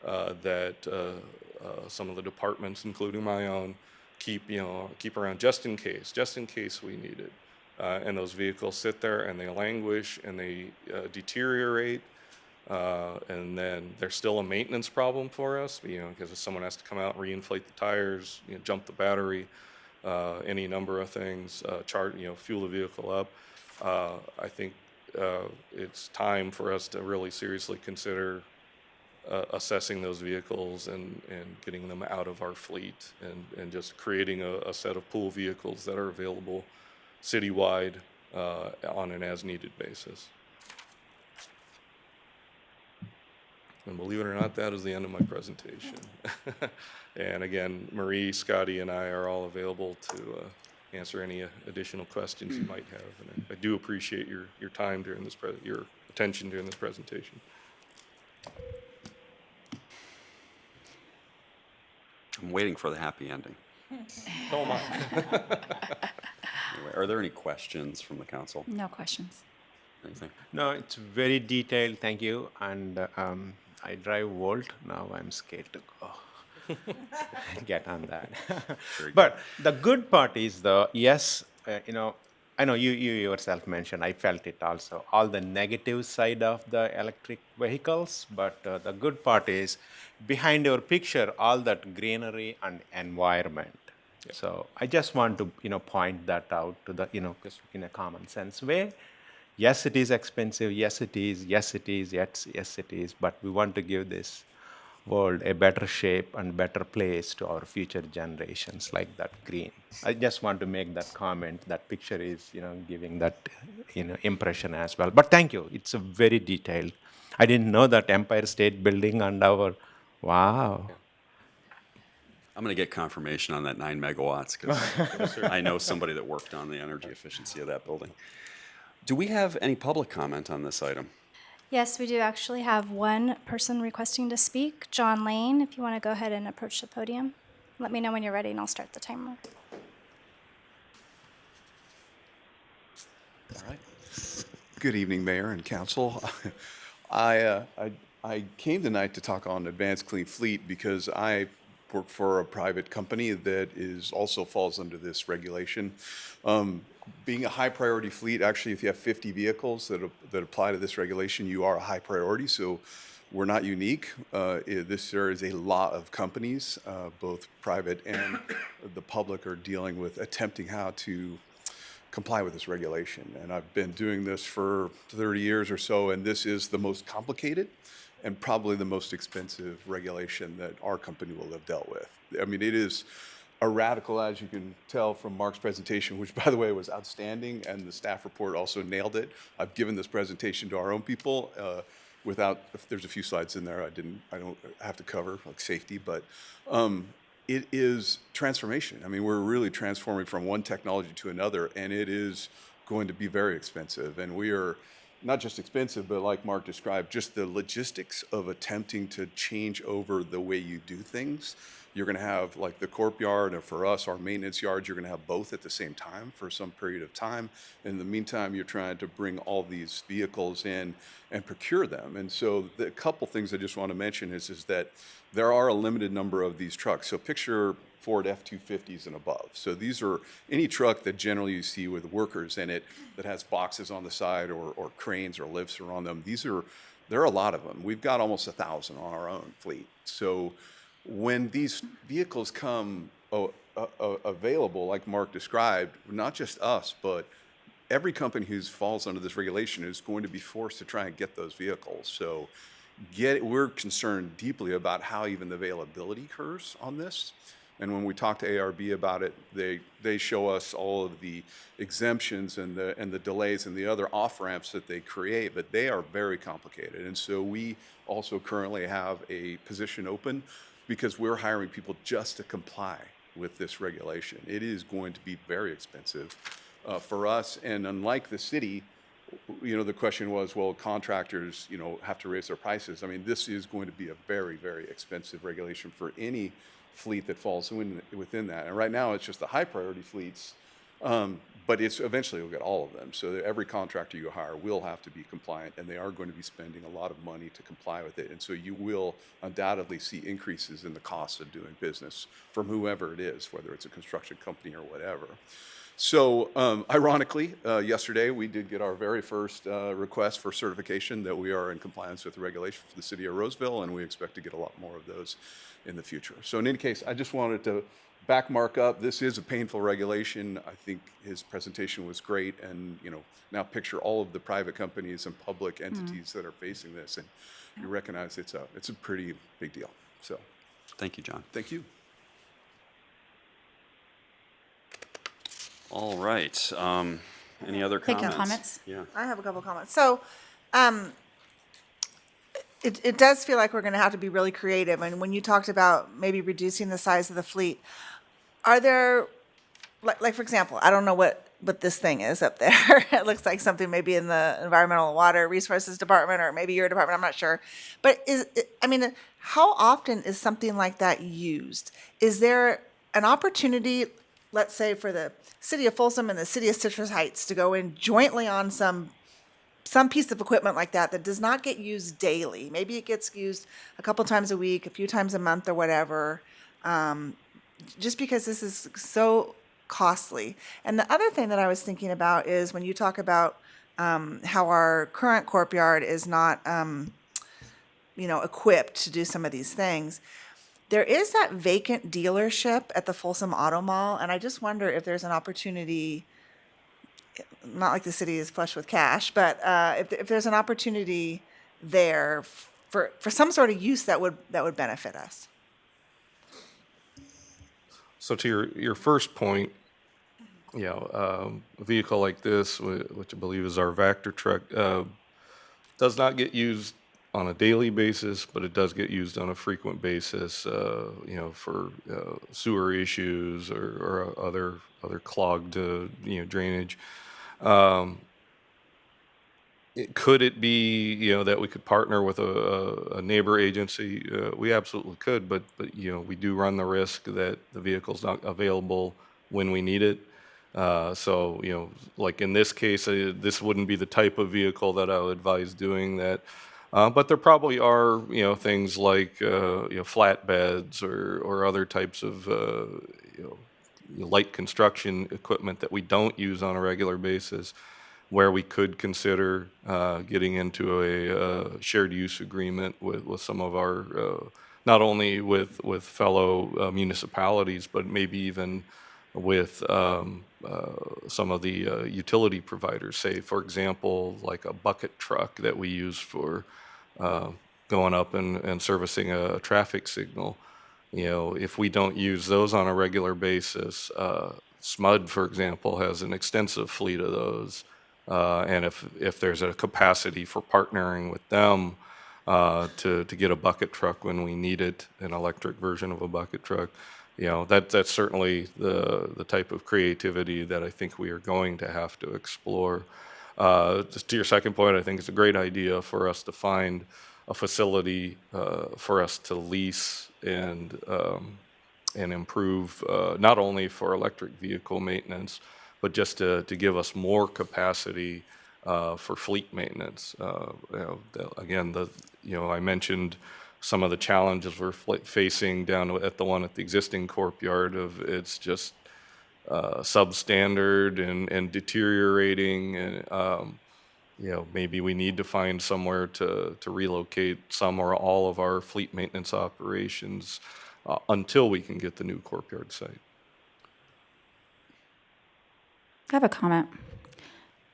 that some of the departments, including my own, keep around just in case we need it. And those vehicles sit there and they languish and they deteriorate. And then there's still a maintenance problem for us, because if someone has to come out and reinflate the tires, jump the battery, any number of things, fuel the vehicle up. I think it's time for us to really seriously consider assessing those vehicles and getting them out of our fleet and just creating a set of pool vehicles that are available citywide on an as-needed basis. And believe it or not, that is the end of my presentation. And again, Marie, Scotty, and I are all available to answer any additional questions you might have. And I do appreciate your time during this your attention during this presentation. I'm waiting for the happy ending. So am I. Anyway, are there any questions from the council? No questions. Anything? No, it's very detailed, thank you. And I drive Volt, now I'm scared to go. Get on that. But the good part is yes, I know you yourself mentioned, I felt it also, all the negative side of the electric vehicles, but the good part is behind your picture, all that greenery and environment. Yep. So I just want to, point that out to the, just in a common sense way. Yes, it is expensive. Yes, it is. Yes, it is. Yes, it is. But we want to give this world a better shape and better place to our future generations, like that green. I just want to make that comment. That picture is, giving that, impression as well. But thank you. It's a very detailed. I didn't know that Empire State Building and our, wow. I'm going to get confirmation on that 9 megawatts because I know somebody that worked on the energy efficiency of that building. Do we have any public comment on this item? Yes, we do actually have one person requesting to speak, John Lane. If you want to go ahead and approach the podium, let me know when you're ready and I'll start the timer. All right. Good evening, Mayor and Council. I came tonight to talk on Advanced Clean Fleet because I work for a private company that also falls under this regulation. Being a high priority fleet, actually, if you have 50 vehicles that apply to this regulation, you are a high priority. So we're not unique. There is a lot of companies, both private and the public, are dealing with attempting how to comply with this regulation. And I've been doing this for 30 years or so, and this is the most complicated and probably the most expensive regulation that our company will have dealt with. I mean, it is a radical, as you can tell from Mark's presentation, which, by the way, was outstanding, and the staff report also nailed it. I've given this presentation to our own people there's a few slides in there I don't have to cover, like safety, but it is transformation. I mean, we're really transforming from one technology to another, and it is going to be very expensive. And we are not just expensive, but like Mark described, just the logistics of attempting to change over the way you do things. You're going to have like the corp yard, and for us, our maintenance yards, you're going to have both at the same time for some period of time. In the meantime, you're trying to bring all these vehicles in and procure them. And so the couple things I just want to mention is that there are a limited number of these trucks. So picture Ford F-250s and above. So these are any truck that generally you see with workers in it that has boxes on the side or cranes or lifts are on them. There are a lot of them. We've got almost 1,000 on our own fleet. So when these vehicles come available, like Mark described, not just us, but every company who falls under this regulation is going to be forced to try and get those vehicles. So we're concerned deeply about how even the availability occurs on this. And when we talk to ARB about it, they show us all of the exemptions and the delays and the other off-ramps that they create, but they are very complicated. And so we also currently have a position open because we're hiring people just to comply with this regulation. It is going to be very expensive for us. And unlike the city, the question was, well, contractors, have to raise their prices. I mean, this is going to be a very, very expensive regulation for any fleet that falls within that. And right now, it's just the high priority fleets, but eventually we'll get all of them. So every contractor you hire will have to be compliant, and they are going to be spending a lot of money to comply with it. And so you will undoubtedly see increases in the cost of doing business from whoever it is, whether it's a construction company or whatever. So ironically, yesterday we did get our very first request for certification that we are in compliance with the regulation for the city of Roseville, and we expect to get a lot more of those in the future. So in any case, I just wanted to back Mark up. This is a painful regulation. I think his presentation was great, and now picture all of the private companies and public entities that are facing this, and you recognize it's a pretty big deal. So Thank you, John. thank you. All right. Any other Taking comments? comments? Yeah. I have a couple comments. So, it does feel like we're going to have to be really creative. And when you talked about maybe reducing the size of the fleet, are there, like for example, I don't know what this thing is up there. It looks like something maybe in the Environmental and Water Resources Department or maybe your department. I'm not sure. But how often is something like that used? Is there an opportunity, let's say, for the city of Folsom and the city of Citrus Heights to go in jointly on some piece of equipment like that does not get used daily? Maybe it gets used a couple times a week, a few times a month or whatever, just because this is so costly. And the other thing that I was thinking about is when you talk about how our current corp yard is not equipped to do some of these things. There is that vacant dealership at the Folsom Auto Mall, and I just wonder if there's an opportunity, not like the city is flush with cash, but if there's an opportunity there for some sort of use that would benefit us. So to your first point, a vehicle like this, which I believe is our Vector truck, does not get used on a daily basis, but it does get used on a frequent basis, for sewer issues or other clogged, drainage. Could it be, that we could partner with a neighbor agency? We absolutely could, but we do run the risk that the vehicle's not available when we need it. So, like in this case, this wouldn't be the type of vehicle that I would advise doing that. But there probably are, things like, flatbeds or other types of, light construction equipment that we don't use on a regular basis. where we could consider getting into a shared use agreement with some of our, not only with fellow municipalities, but maybe even with some of the utility providers. Say, for example, like a bucket truck that we use for going up and servicing a traffic signal. You know, if we don't use those on a regular basis, SMUD, for example, has an extensive fleet of those. And if there's a capacity for partnering with them to get a bucket truck when we need it, an electric version of a bucket truck, you know, that's certainly the type of creativity that I think we are going to have to explore. Just to your second point, I think it's a great idea for us to find a facility for us to lease and improve, not only for electric vehicle maintenance, but just to give us more capacity for fleet maintenance. Again, I mentioned some of the challenges we're facing down at the one at the existing courtyard of it's just substandard and deteriorating, and maybe we need to find somewhere to relocate some or all of our fleet maintenance operations until we can get the new courtyard site. I have a comment.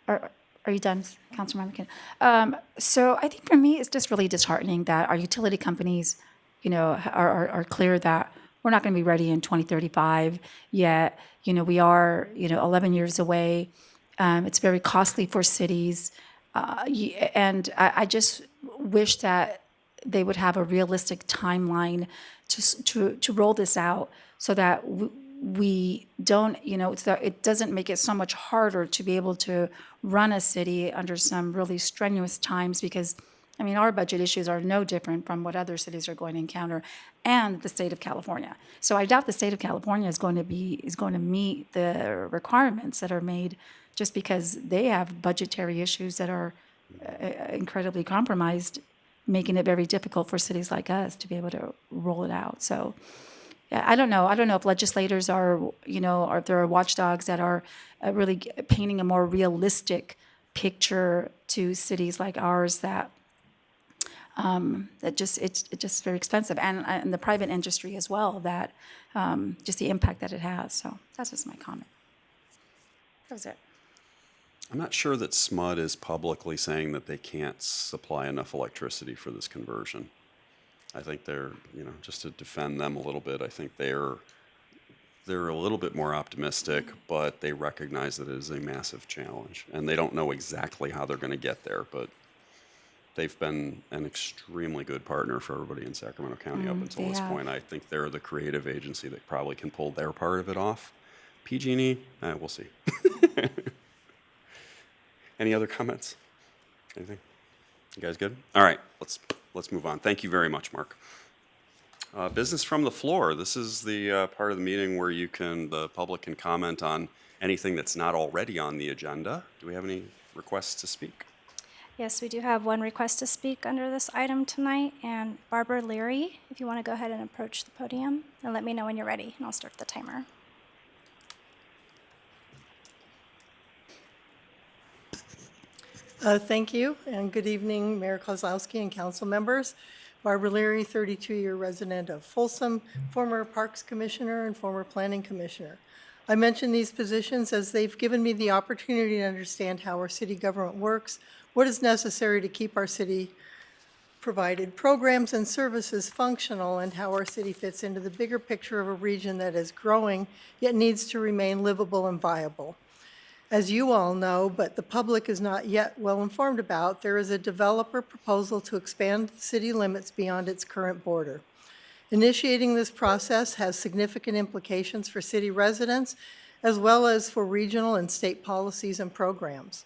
Are you done, Councilmember McKinnon? So I think for me, it's just really disheartening that our utility companies, are clear that we're not going to be ready in 2035 yet. We are, 11 years away. It's very costly for cities. And I just wish that they would have a realistic timeline to roll this out so that we don't, it doesn't make it so much harder to be able to run a city under some really strenuous times, because, our budget issues are no different from what other cities are going to encounter, and the state of California. So I doubt the state of California is going to meet the requirements that are made, just because they have budgetary issues that are incredibly compromised, making it very difficult for cities like us to be able to roll it out. So, yeah, I don't know if legislators are, or if there are watchdogs that are really painting a more realistic picture to cities like ours that it's just very expensive, and the private industry as well, that just the impact that it has. So that's just my comment. That was it. I'm not sure that SMUD is publicly saying that they can't supply enough electricity for this conversion. I think they're, just to defend them a little bit, I think they're a little bit more optimistic, but they recognize that it is a massive challenge, and they don't know exactly how they're going to get there, but they've been an extremely good partner for everybody in Sacramento County up until this point. I think they're the creative agency that probably can pull their part of it off. PG&E, we'll see. Any other comments? Anything? You guys good? All right, let's move on. Thank you very much, Mark. Business from the floor. This is the part of the meeting where the public can comment on anything that's not already on the agenda. Do we have any requests to speak? Yes, we do have one request to speak under this item tonight, and Barbara Leary, if you want to go ahead and approach the podium, and let me know when you're ready, and I'll start the timer. Thank you, and good evening, Mayor Kozlowski and council members. Barbara Leary, 32-year resident of Folsom, former Parks Commissioner and former Planning Commissioner. I mention these positions as they've given me the opportunity to understand how our city government works, what is necessary to keep our city provided programs and services functional, and how our city fits into the bigger picture of a region that is growing, yet needs to remain livable and viable. As you all know, but the public is not yet well informed about, there is a developer proposal to expand city limits beyond its current border. Initiating this process has significant implications for city residents, as well as for regional and state policies and programs.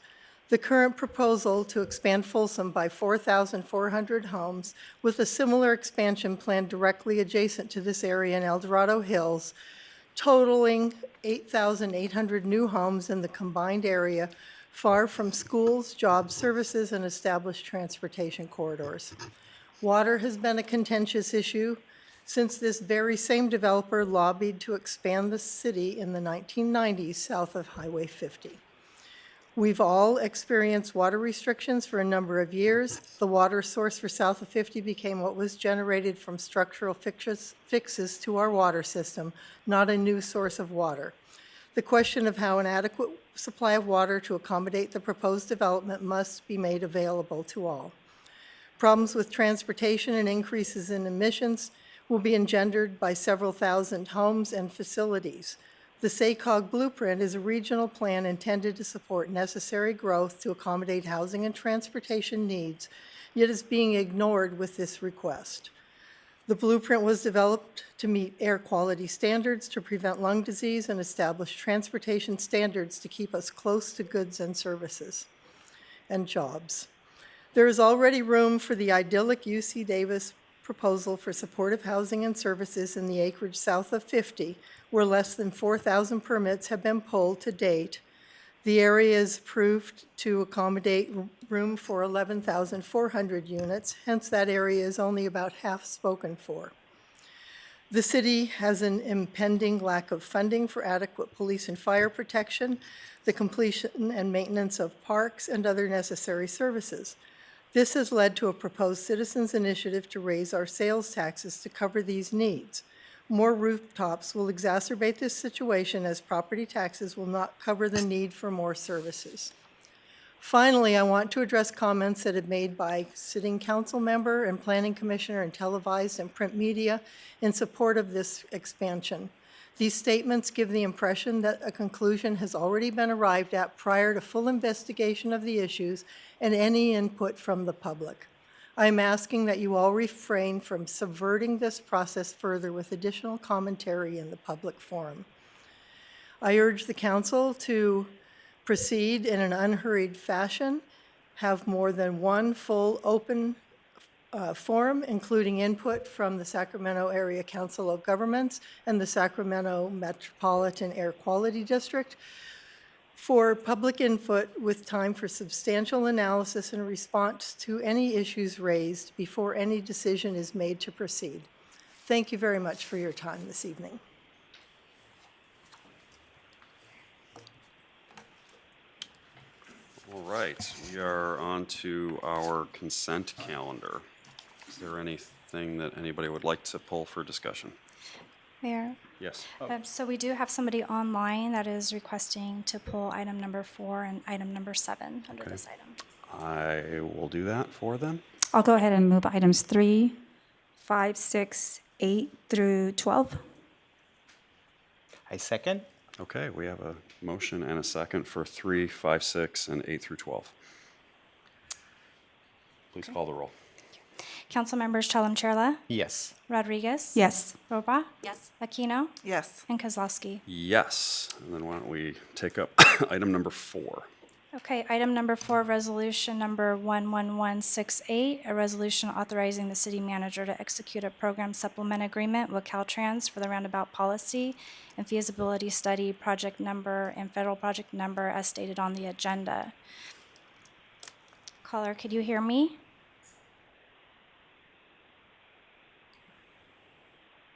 The current proposal to expand Folsom by 4,400 homes, with a similar expansion planned directly adjacent to this area in El Dorado Hills, totaling 8,800 new homes in the combined area, far from schools, jobs, services, and established transportation corridors. Water has been a contentious issue since this very same developer lobbied to expand the city in the 1990s south of Highway 50. We've all experienced water restrictions for a number of years. The water source for south of 50 became what was generated from structural fixes to our water system, not a new source of water. The question of how an adequate supply of water to accommodate the proposed development must be made available to all. Problems with transportation and increases in emissions will be engendered by several thousand homes and facilities. The SACOG blueprint is a regional plan intended to support necessary growth to accommodate housing and transportation needs, yet is being ignored with this request. The blueprint was developed to meet air quality standards to prevent lung disease and establish transportation standards to keep us close to goods and services and jobs. There is already room for the idyllic UC Davis proposal for supportive housing and services in the acreage south of 50, where less than 4,000 permits have been pulled to date. The area is approved to accommodate room for 11,400 units, hence that area is only about half spoken for. The city has an impending lack of funding for adequate police and fire protection, the completion and maintenance of parks, and other necessary services. This has led to a proposed citizens' initiative to raise our sales taxes to cover these needs. More rooftops will exacerbate this situation as property taxes will not cover the need for more services. Finally, I want to address comments that have been made by sitting council member and planning commissioner in televised and print media in support of this expansion. These statements give the impression that a conclusion has already been arrived at prior to full investigation of the issues and any input from the public. I'm asking that you all refrain from subverting this process further with additional commentary in the public forum. I urge the council to proceed in an unhurried fashion, have more than one full open forum, including input from the Sacramento Area Council of Governments and the Sacramento Metropolitan Air Quality District, for public input with time for substantial analysis and response to any issues raised before any decision is made to proceed. Thank you very much for your time this evening. All right, we are on to our consent calendar. Is there anything that anybody would like to pull for discussion? Mayor? Yes. So we do have somebody online that is requesting to pull item number 4 and item number 7 under this item. I will do that for them. I'll go ahead and move items 3, 5, 6, 8 through 12. I second. Okay, we have a motion and a second for 3, 5, 6, and 8 through 12. Please call the roll. Council members Chalem-Cherla, Yes. Rodriguez. Yes. Roba. Yes. Aquino. Yes. And Kozlowski. Yes, and then why don't we take up item number 4. Okay, item number 4, resolution number 11168, a resolution authorizing the city manager to execute a program supplement agreement with Caltrans for the roundabout policy and feasibility study project number and federal project number as stated on the agenda. Caller, could you hear me?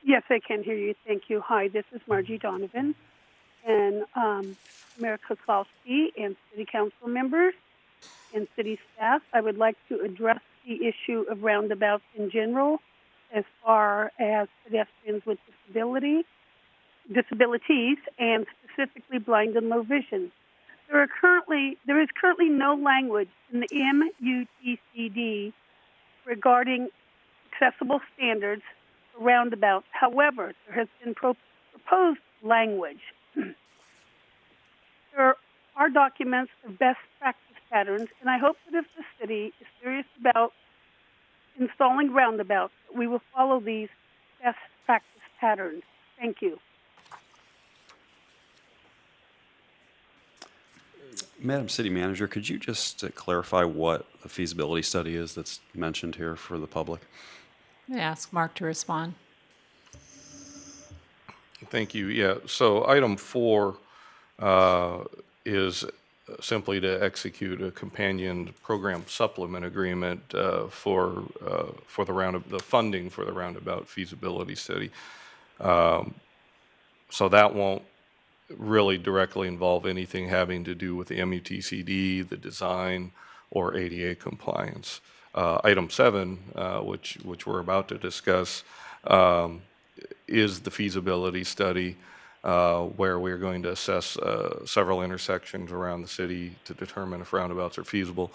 Yes, I can hear you. Thank you. Hi, this is Margie Donovan and Mayor Kozlowski and city council members and city staff. I would like to address the issue of roundabouts in general as far as pedestrians with disabilities and specifically blind and low vision. There is currently no language in the MUTCD regarding accessible standards for roundabouts. However, there has been proposed language. There are documents of best practice patterns, and I hope that if the city is serious about installing roundabouts, we will follow these best practice patterns. Thank you. Madam City Manager, could you just clarify what the feasibility study is that's mentioned here for the public? I'm going to ask Mark to respond. Thank you. Yeah, so item 4 is simply to execute a companion program supplement agreement for the funding for the roundabout feasibility study. So that won't really directly involve anything having to do with the MUTCD, the design, or ADA compliance. Item 7, which we're about to discuss, is the feasibility study, where we're going to assess several intersections around the city to determine if roundabouts are feasible.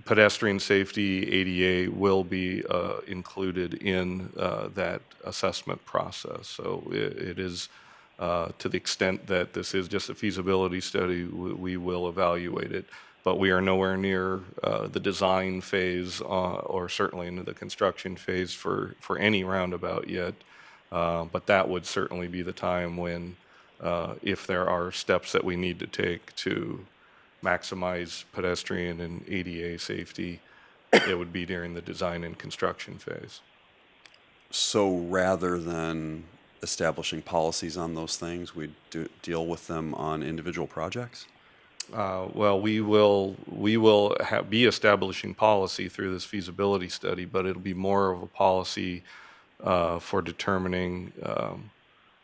Pedestrian safety, ADA, will be included in that assessment process. So it is, to the extent that this is just a feasibility study, we will evaluate it. But we are nowhere near the design phase or certainly into the construction phase for any roundabout yet. But that would certainly be the time when, if there are steps that we need to take to maximize pedestrian and ADA safety, it would be during the design and construction phase. So rather than establishing policies on those things, we deal with them on individual projects? Well, we will be establishing policy through this feasibility study, but it'll be more of a policy for determining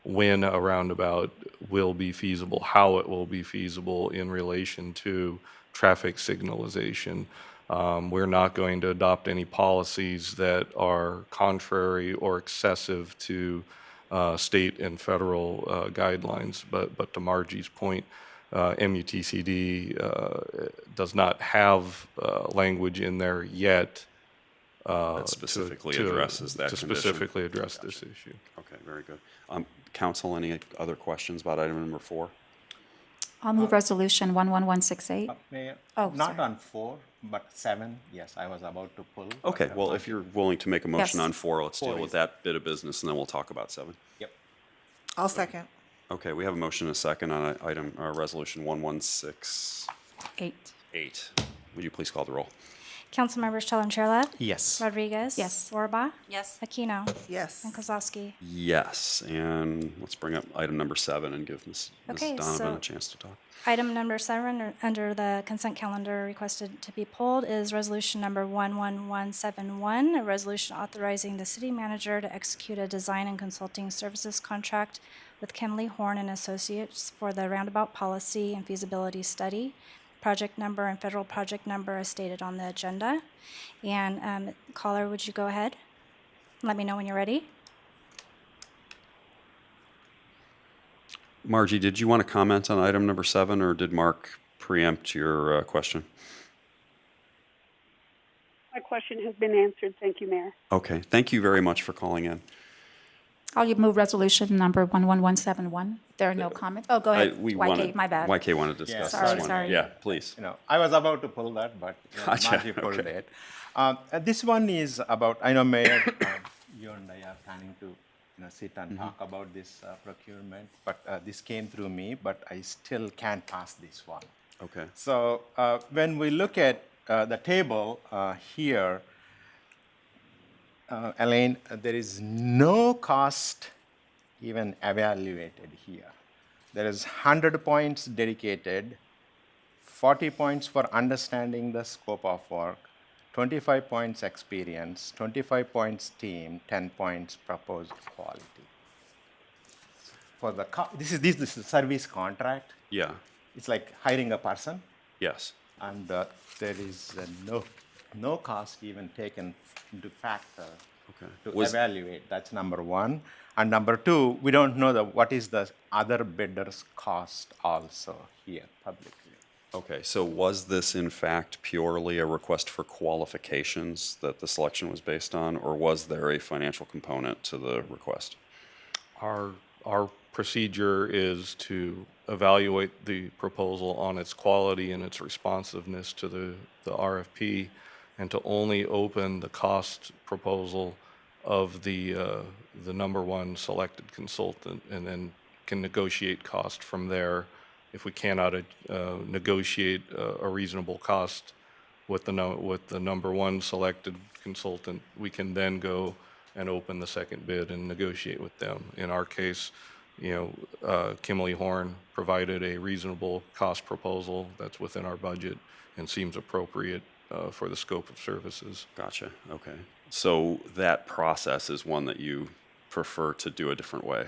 when a roundabout will be feasible, how it will be feasible in relation to traffic signalization. We're not going to adopt any policies that are contrary or excessive to state and federal guidelines. But to Margie's point, MUTCD does not have language in there yet That specifically addresses that to condition. specifically address this issue. Okay, very good. Council, any other questions about item number 4? I'll move resolution 11168. Mayor, Oh, not sorry. on 4, but 7, yes, I was about to pull. Okay, well, if you're willing to make a motion Yes. on 4, let's deal 4 with is- that bit of business, and then we'll talk about 7. Yep. I'll second. Okay, we have a motion and a second on item, resolution 116. 8. Would you please call the roll? Councilmembers Chalem-Chella, Yes. Rodriguez. Yes. Rohrbaugh, Yes. Aquino, Yes. and Kozlowski. Yes, and let's bring up item number 7 and give Ms. Okay, Donovan so- a chance to talk. Item number 7 under the consent calendar requested to be pulled is resolution number 11171, a resolution authorizing the city manager to execute a design and consulting services contract with Kimley Horn and Associates for the roundabout policy and feasibility study. Project number and federal project number is stated on the agenda. And caller, would you go ahead? Let me know when you're ready. Margie, did you want to comment on item number 7, or did Mark preempt your question? My question has been answered. Thank you, Mayor. Okay, thank you very much for calling in. I'll move resolution number 11171. There are no comments. Oh, go ahead. YK, my bad. YK wanted to discuss Sorry, this one. sorry. Yeah, please. I was about to pull that, but Gotcha, Margie pulled okay. it. This one is about, I know, Mayor, you and I are planning to sit and talk about this procurement, but this came through me, but I still can't pass this one. Okay. So when we look at the table here, Elaine, there is no cost even evaluated here. There is 100 points dedicated, 40 points for understanding the scope of work, 25 points experience, 25 points team, 10 points proposed quality. For the this is a service contract. Yeah, It's like hiring a person, yes. and there is no cost even taken into factor Okay. to Was- evaluate. That's number 1. And number 2, we don't know what is the other bidder's cost also here publicly. Okay, so was this in fact purely a request for qualifications that the selection was based on, or was there a financial component to the request? Our procedure is to evaluate the proposal on its quality and its responsiveness to the RFP, and to only open the cost proposal of the number 1 selected consultant, and then can negotiate cost from there. If we cannot negotiate a reasonable cost with the number 1 selected consultant, we can then go and open the second bid and negotiate with them. In our case, Kimley Horn provided a reasonable cost proposal that's within our budget and seems appropriate for the scope of services. Gotcha, okay. So that process is one that you prefer to do a different way?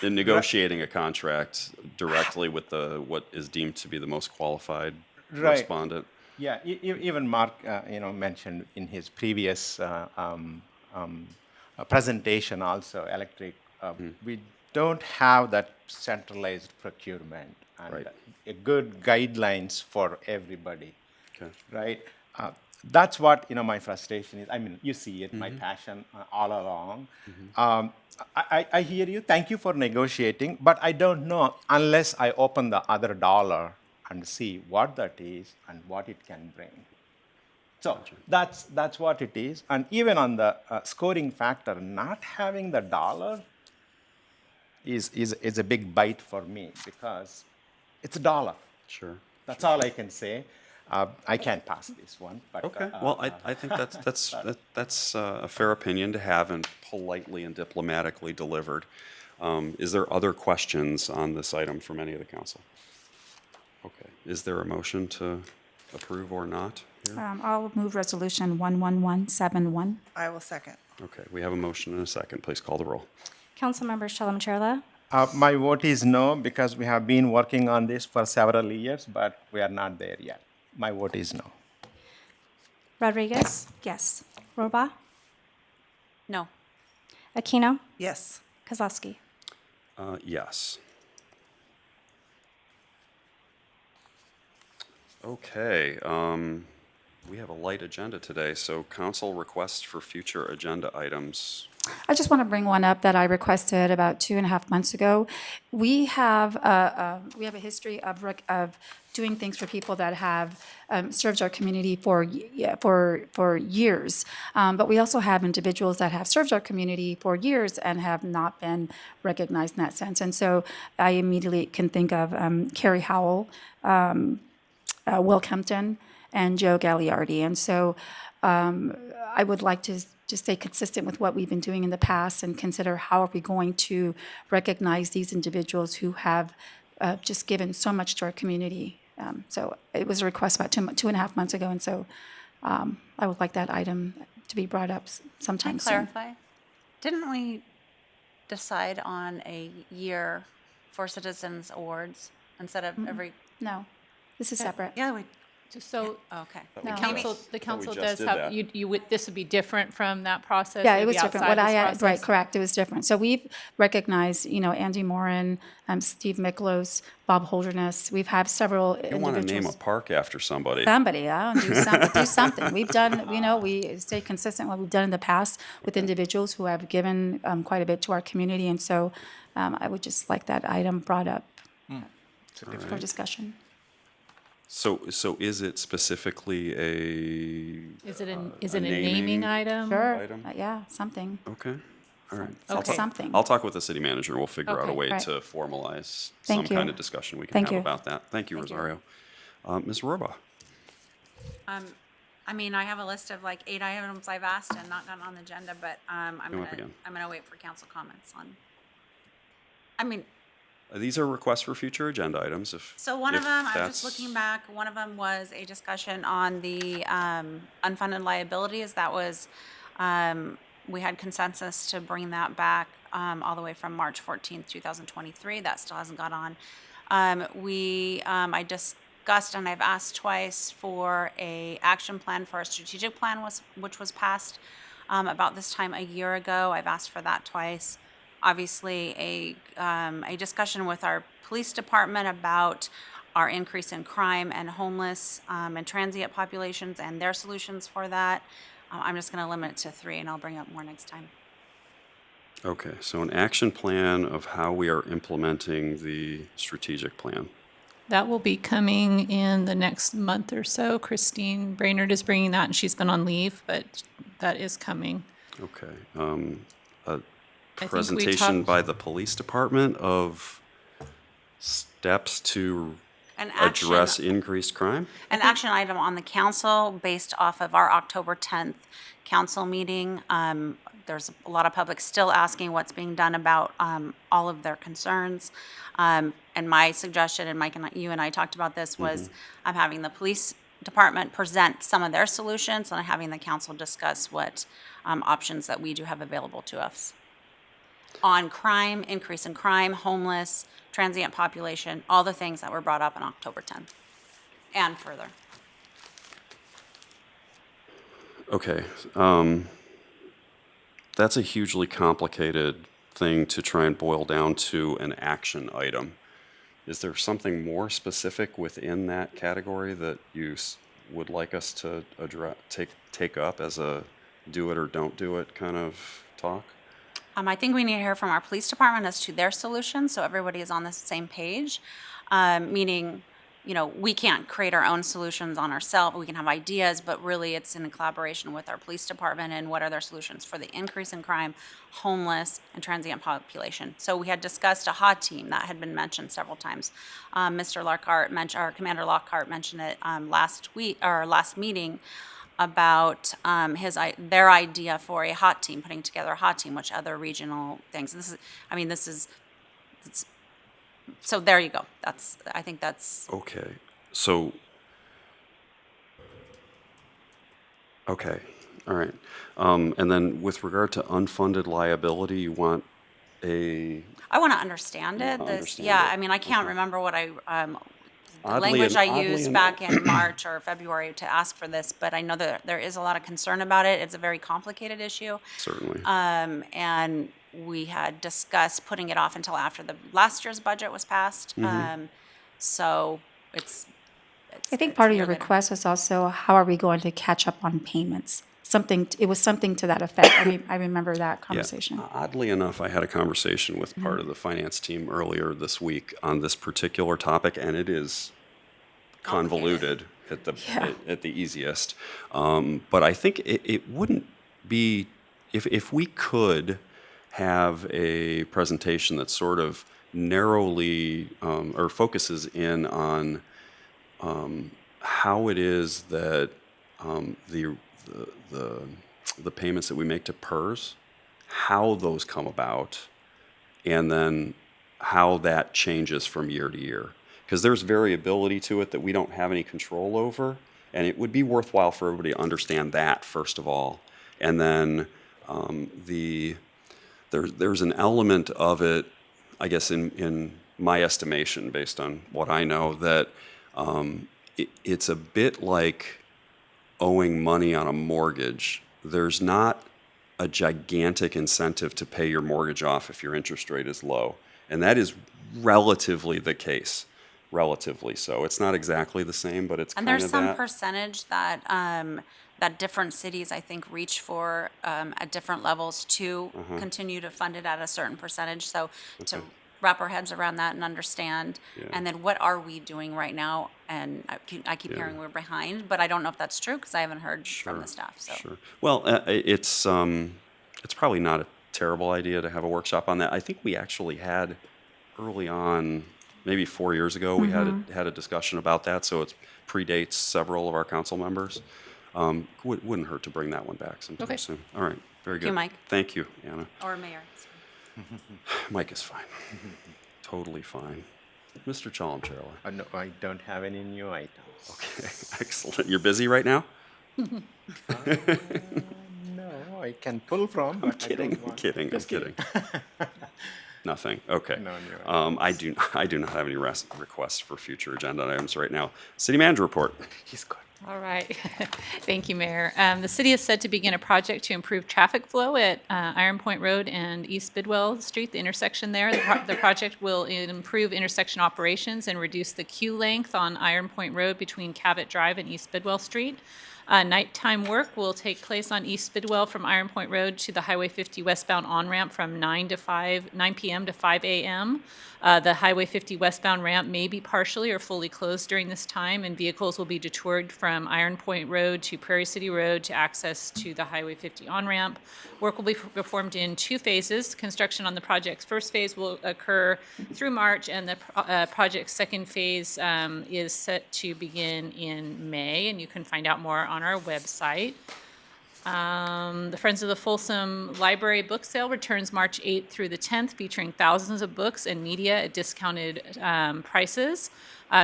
In negotiating a contract directly with what is deemed to be the most qualified Right. respondent. Yeah, even Mark, mentioned in his previous presentation also, electric, we don't have that centralized procurement and Right. a good guidelines for everybody, Okay. right? That's what, my frustration is. I mean, you see it, my passion all along. I hear you. Thank you for negotiating, but I don't know unless I open the other dollar and see what that is and what it can bring. So that's what it is. And even on the scoring factor, not having the dollar is a big bite for me because it's a dollar. Sure. That's all I can say. I can't pass this one. But, Okay. Well, I think that's a fair opinion to have and politely and diplomatically delivered. Is there other questions on this item from any of the council? Okay. Is there a motion to approve or not here? I'll move resolution 11171. I will second. Okay. We have a motion and a second. Please call the roll. Councilmember Shalom Chirla, My vote is no because we have been working on this for several years, but we are not there yet. My vote is no. Rodriguez, Yes. Roba, No. Aquino, Yes. Kozlowski. Yes. Okay. We have a light agenda today, so council requests for future agenda items. I just want to bring one up that I requested about 2.5 months ago. We have a history of doing things for people that have served our community for years. But we also have individuals that have served our community for years and have not been recognized in that sense. And so I immediately can think of Carrie Howell, Will Kempton, and Joe Gagliardi. And so I would like to just stay consistent with what we've been doing in the past and consider how are we going to recognize these individuals who have just given so much to our community. So it was a request about 2.5 months ago, and so I would like that item to be brought up sometime soon. Clarify, didn't we decide on a year for Citizens Awards instead of every? No, this is separate. Yeah, we, So okay. the No. council just does did have, that. you would, this would be different from that process? Yeah, it maybe was different. outside What I this had, right, process? correct, it was different. So we've recognized, Andy Moran, Steve Miklos, Bob Holderness. We've had several You want to name a individuals. park after somebody. Somebody, do something. We've done, we stay consistent what we've done in the past with individuals who have given quite a bit to our community. And so I would just like that item brought up for discussion. So is it specifically Is it a a naming item? Sure, item? yeah, something. Okay. All right. Okay. Something. I'll talk with the city manager, and we'll figure out a Okay. way Right. to formalize Thank some kind you. of discussion we can Thank have you. about that. Thank you, Rosario. Ms. Roba. I mean, I have a list of like 8 items I've asked and not gotten on the agenda, but I'm Come up gonna again. wait for council comments on. I mean, These are requests for future agenda items. so one of if them, I'm that's- just looking back, one of them was a discussion on the unfunded liabilities. That was, we had consensus to bring that back all the way from March 14th, 2023. That still hasn't got on. I discussed and I've asked twice for a action plan for a strategic plan, which was passed about this time a year ago. I've asked for that twice. Obviously, a discussion with our police department about our increase in crime and homeless and transient populations and their solutions for that. I'm just going to limit it to 3, and I'll bring up more next time. Okay, so an action plan of how we are implementing the strategic plan. That will be coming in the next month or so. Christine Brainerd is bringing that, and she's been on leave, but that is coming. Okay. A think we presentation talked- by the police department of steps to An action, address increased crime? an action item on the council based off of our October 10th council meeting. There's a lot of public still asking what's being done about all of their concerns. And my suggestion, and Mike and you and I talked about this, was I'm having the police department present some of their solutions and having the council discuss what options that we do have available to us. on crime, increase in crime, homeless, transient population, all the things that were brought up on October 10th and further. Okay. That's a hugely complicated thing to try and boil down to an action item. Is there something more specific within that category that you would like us to address, take up as a do it or don't do it kind of talk? I think we need to hear from our police department as to their solutions, so everybody is on the same page. Meaning, you know, we can't create our own solutions on ourselves. We can have ideas, but really it's in collaboration with our police department and what are their solutions for the increase in crime, homeless, and transient population. So we had discussed a HOT team that had been mentioned several times. Mr. Lockhart mentioned, or Commander Lockhart mentioned it last week or last meeting about their idea for a HOT team, putting together a HOT team, which other regional things. So there you go. I think that's. Okay. So, okay. All right. And then with regard to unfunded liability, you want I want to understand it. I mean, I can't remember what the language I used back in March or February to ask for this, but I know that there is a lot of concern about it. It's a very complicated issue. Certainly. And we had discussed putting it off until after the last year's budget was passed. So it's I think part of your here later. request was also, how are we going to catch up on payments? It was something to that effect. I remember that conversation. Yeah. Oddly enough, I had a conversation with part of the finance team earlier this week on this particular topic, and it is convoluted at the easiest. But I think it wouldn't be, if we could have a presentation that sort of narrowly or focuses in on how it is that the payments that we make to PERS, how those come about, and then how that changes from year to year. Because there's variability to it that we don't have any control over, and it would be worthwhile for everybody to understand that, first of all. And then there's an element of it, I guess, in my estimation, based on what I know, that it's a bit like owing money on a mortgage. There's not a gigantic incentive to pay your mortgage off if your interest rate is low. And that is relatively the case, relatively so. It's not exactly the same, but it's kind of that. And there's some percentage that that different cities, I think, reach for at different levels to continue to fund it at a certain percentage. So to wrap our heads around that and understand. And then what are we doing right now? And I keep hearing we're behind, but I don't know if that's true because I haven't heard from the staff. So. Sure. Well, it's probably not a terrible idea to have a workshop on that. I think we actually had early on, maybe 4 years ago, we had a discussion about that. So it predates several of our council members. Wouldn't hurt to bring that one back sometime soon. All right. Very good. Thank you, Mike. Thank you, Anna. Or Mayor. Mike is fine. Totally fine. Mr. Chalmtrailer. No, I don't have any new items. Okay, excellent. You're busy right now? No, I can pull from. I'm kidding. I'm kidding. Nothing. Okay. No new I do not have any requests for future agenda items right now. City manager report. He's good. All right. Thank you, Mayor. The city is set to begin a project to improve traffic flow at Iron Point Road and East Bidwell Street, the intersection there. The project will improve intersection operations and reduce the queue length on Iron Point Road between Cavett Drive and East Bidwell Street. Nighttime work will take place on East Bidwell from Iron Point Road to the Highway 50 westbound on-ramp from 9 p.m. to 5 a.m. The Highway 50 westbound ramp may be partially or fully closed during this time, and vehicles will be detoured from Iron Point Road to Prairie City Road to access to the Highway 50 on-ramp. Work will be performed in 2 phases. Construction on the project's first phase will occur through March, and the project's second phase is set to begin in May, and you can find out more on our website. The Friends of the Folsom Library book sale returns March 8th through the 10th, featuring thousands of books and media at discounted prices.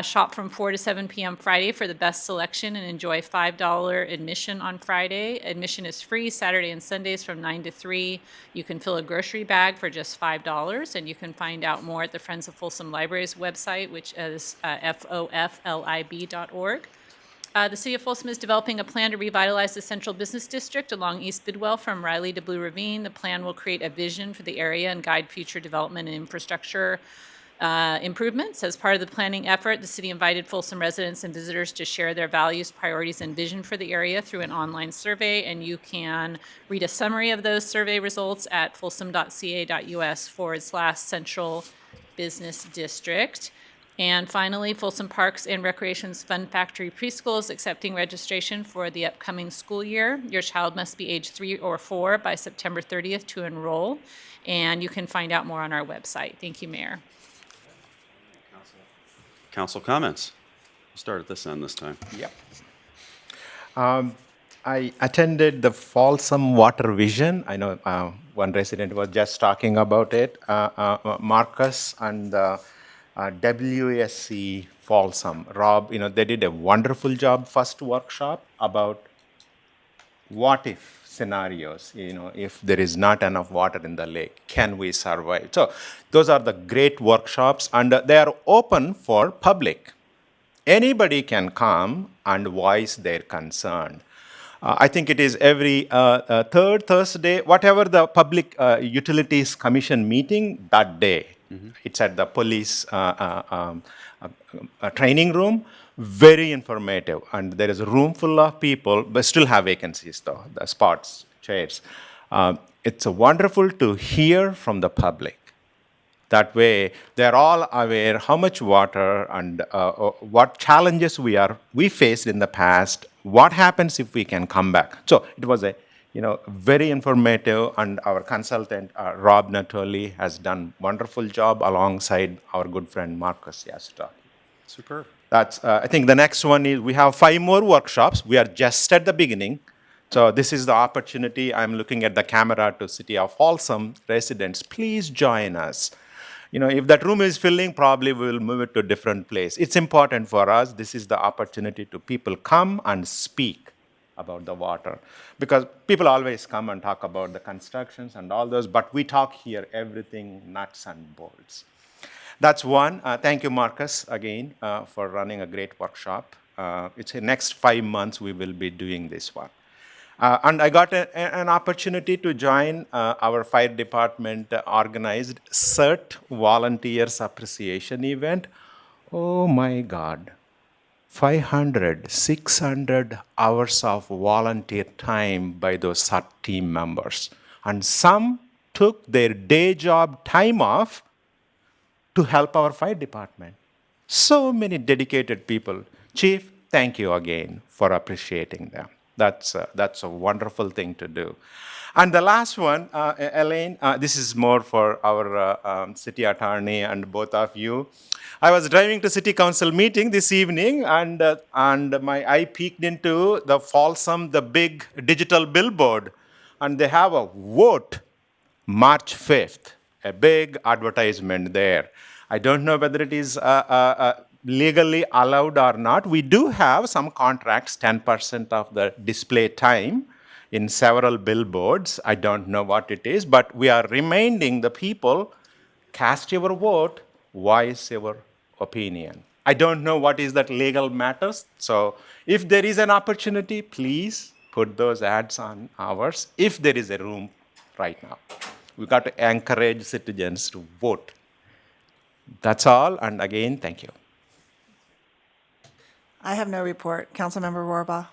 Shop from 4 to 7 p.m. Friday for the best selection and enjoy $5 admission on Friday. Admission is free Saturday and Sundays from 9 to 3. You can fill a grocery bag for just $5, and you can find out more at the Friends of Folsom Library's website, which is foflib.org. The City of Folsom is developing a plan to revitalize the central business district along East Bidwell from Riley to Blue Ravine. The plan will create a vision for the area and guide future development and infrastructure improvements. As part of the planning effort, the city invited Folsom residents and visitors to share their values, priorities, and vision for the area through an online survey, and you can read a summary of those survey results at folsom.ca.us/central business district. And finally, Folsom Parks and Recreation's Fun Factory Preschool is accepting registration for the upcoming school year. Your child must be age 3 or 4 by September 30th to enroll, and you can find out more on our website. Thank you, Mayor. Council comments. We'll start at this end this time. Yep. I attended the Folsom Water Vision. I know one resident was just talking about it. Marcus and WSC Folsom, Rob, they did a wonderful job. First workshop about what if scenarios, if there is not enough water in the lake, can we survive? So those are the great workshops, and they are open for public. Anybody can come and voice their concern. I think it is every third Thursday, whatever the Public Utilities Commission meeting that day. Mm-hmm. It's at the police training room. Very informative, and there is a room full of people, but still have vacancies though, the spots, chairs. It's wonderful to hear from the public. That way, they're all aware how much water and what challenges we faced in the past. What happens if we can come back? So it was a very informative, and our consultant Rob Natoli has done wonderful job alongside our good friend Marcus Yasta. Superb. That's, I think the next one is, we have 5 more workshops. We are just at the beginning. So this is the opportunity. I'm looking at the camera to City of Folsom residents. Please join us. If that room is filling, probably we will move it to a different place. It's important for us. This is the opportunity to people come and speak about the water. Because people always come and talk about the constructions and all those, but we talk here everything nuts and bolts. That's one. Thank you, Marcus, again, for running a great workshop. It's the next 5 months we will be doing this one. And I got an opportunity to join our fire department organized CERT Volunteers Appreciation event. Oh my God. 500, 600 hours of volunteer time by those CERT team members. And some took their day job time off to help our fire department. So many dedicated people. Chief, thank you again for appreciating them. That's a wonderful thing to do. And the last one, Elaine, this is more for our city attorney and both of you. I was driving to city council meeting this evening, and my eye peeked into the Folsom, the big digital billboard, and they have a vote March 5th. A big advertisement there. I don't know whether it is legally allowed or not. We do have some contracts, 10% of the display time in several billboards. I don't know what it is, but we are reminding the people, cast your vote, voice your opinion. I don't know what is that legal matters. So if there is an opportunity, please put those ads on ours, if there is a room right now. We've got to encourage citizens to vote. That's all, and again, thank you. I have no report. Councilmember Rohrbaugh.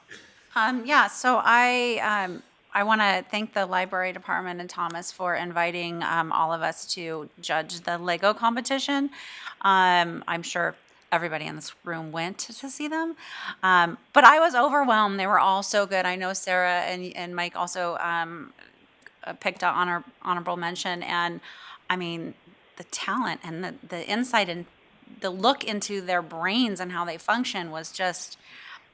So I want to thank the library department and Thomas for inviting all of us to judge the Lego competition. I'm sure everybody in this room went to see them, but I was overwhelmed. They were all so good. I know Sarah and Mike also picked out honorable mention, and I mean the talent and the insight and the look into their brains and how they function was just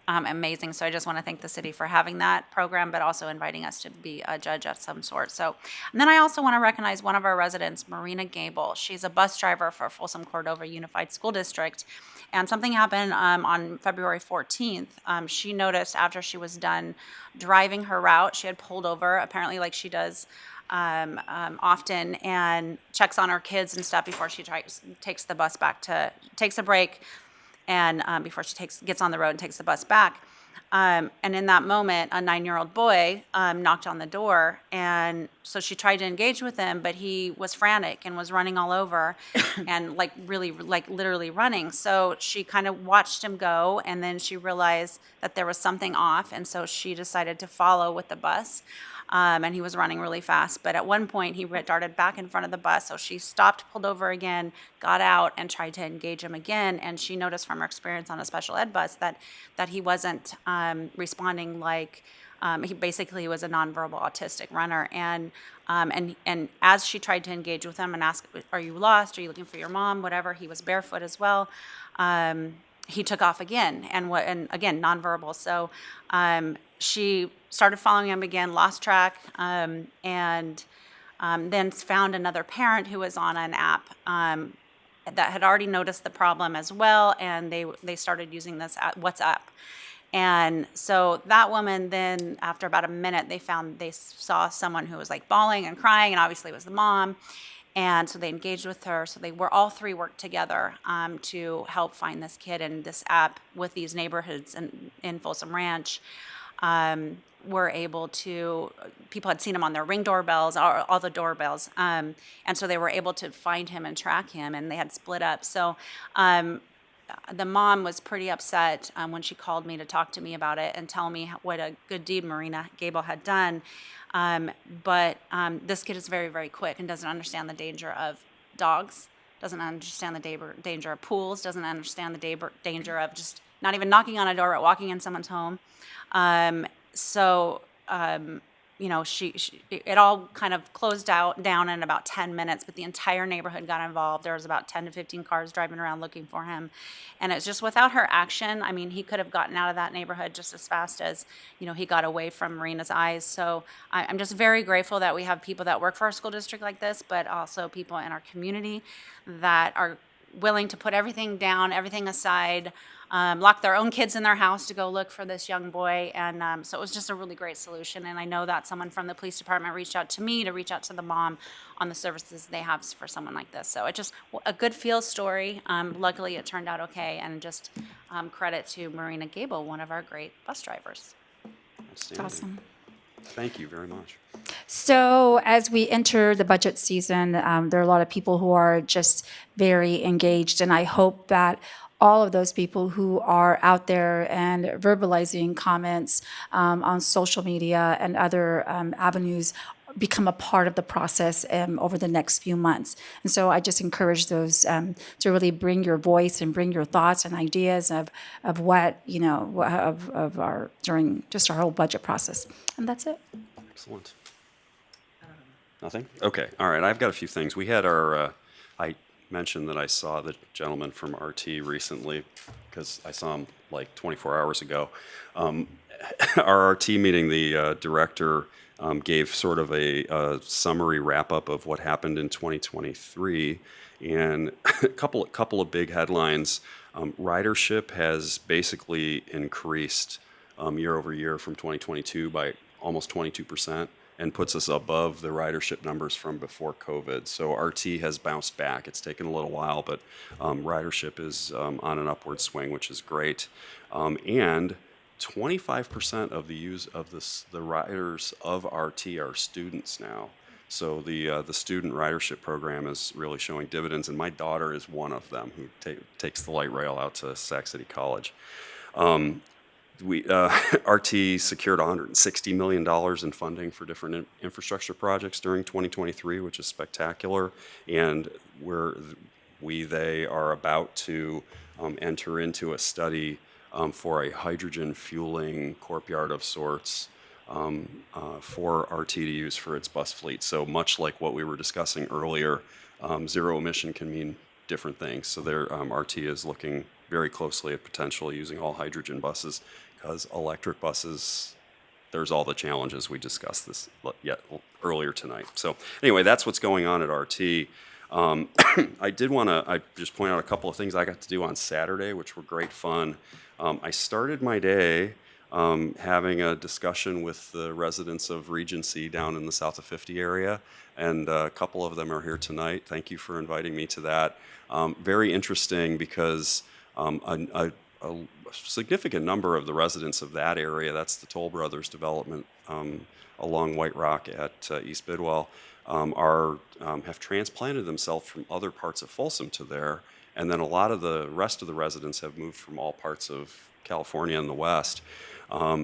amazing. So I just want to thank the city for having that program, but also inviting us to be a judge of some sort. So, and then I also want to recognize one of our residents, Marina Gable. She's a bus driver for Folsom Cordova Unified School District. And something happened on February 14th. She noticed after she was done driving her route, she had pulled over, apparently like she does often, and checks on her kids and stuff before she takes the bus back takes a break, and before she gets on the road and takes the bus back. And in that moment, a 9-year-old boy knocked on the door, and so she tried to engage with him, but he was frantic and was running all over, and literally running. So she kind of watched him go, and then she realized that there was something off, and so she decided to follow with the bus. And he was running really fast. But at one point, he darted back in front of the bus. So she stopped, pulled over again, got out, and tried to engage him again. And she noticed from her experience on a special ed bus that he wasn't responding like he basically was a nonverbal autistic runner. And as she tried to engage with him and ask, "Are you lost? Are you looking for your mom?" Whatever. He was barefoot as well. He took off again, and again nonverbal. So she started following him again, lost track, and then found another parent who was on an app that had already noticed the problem as well, and they started using this WhatsApp. And so that woman then, after about a minute, they saw someone who was like bawling and crying, and obviously it was the mom. And so they engaged with her. So all three worked together to help find this kid. And this app with these neighborhoods in Folsom Ranch were able to, people had seen him on their Ring doorbells, all the doorbells. And so they were able to find him and track him, and they had split up. So the mom was pretty upset when she called me to talk to me about it and tell me what a good deed Marina Gable had done. But this kid is very, very quick and doesn't understand the danger of dogs, doesn't understand the danger of pools, doesn't understand the danger of just not even knocking on a door, but walking in someone's home. It all kind of closed down in about 10 minutes, but the entire neighborhood got involved. There was about 10 to 15 cars driving around looking for him. And it's just without her action, I mean, he could have gotten out of that neighborhood just as fast as, he got away from Marina's eyes. So I'm just very grateful that we have people that work for our school district like this, but also people in our community that are willing to put everything down, everything aside, lock their own kids in their house to go look for this young boy. And so it was just a really great solution. And I know that someone from the police department reached out to me to reach out to the mom on the services they have for someone like this. So it just a good feel story. Luckily, it turned out okay. And just credit to Marina Gable, one of our great bus drivers. Outstanding. Awesome. Thank you very much. So as we enter the budget season, there are a lot of people who are just very engaged, and I hope that all of those people who are out there and verbalizing comments on social media and other avenues become a part of the process over the next few months. And so I just encourage those to really bring your voice and bring your thoughts and ideas of what, of our, during just our whole budget process. And that's it. Excellent. Nothing? Okay. All right. I've got a few things. We had our, I mentioned that I saw the gentleman from RT recently because I saw him like 24 hours ago. Our RT meeting, the director gave sort of a summary wrap-up of what happened in 2023, and a couple of big headlines. Ridership has basically increased year over year from 2022 by almost 22%, and puts us above the ridership numbers from before COVID. So RT has bounced back. It's taken a little while, but ridership is on an upward swing, which is great. And 25% of the riders of RT are students now. So the student ridership program is really showing dividends, and my daughter is one of them who takes the light rail out to Sac City College. RT secured $160 million in funding for different infrastructure projects during 2023, which is spectacular. And they are about to enter into a study for a hydrogen fueling courtyard of sorts for RT to use for its bus fleet. So much like what we were discussing earlier, zero emission can mean different things. So RT is looking very closely at potentially using all hydrogen buses because electric buses, there's all the challenges we discussed this earlier tonight. So anyway, that's what's going on at RT. I did want to just point out a couple of things I got to do on Saturday, which were great fun. I started my day having a discussion with the residents of Regency down in the south of 50 area, and a couple of them are here tonight. Thank you for inviting me to that. Very interesting because a significant number of the residents of that area, that's the Toll Brothers development along White Rock at East Bidwell, have transplanted themselves from other parts of Folsom to there, and then a lot of the rest of the residents have moved from all parts of California and the West.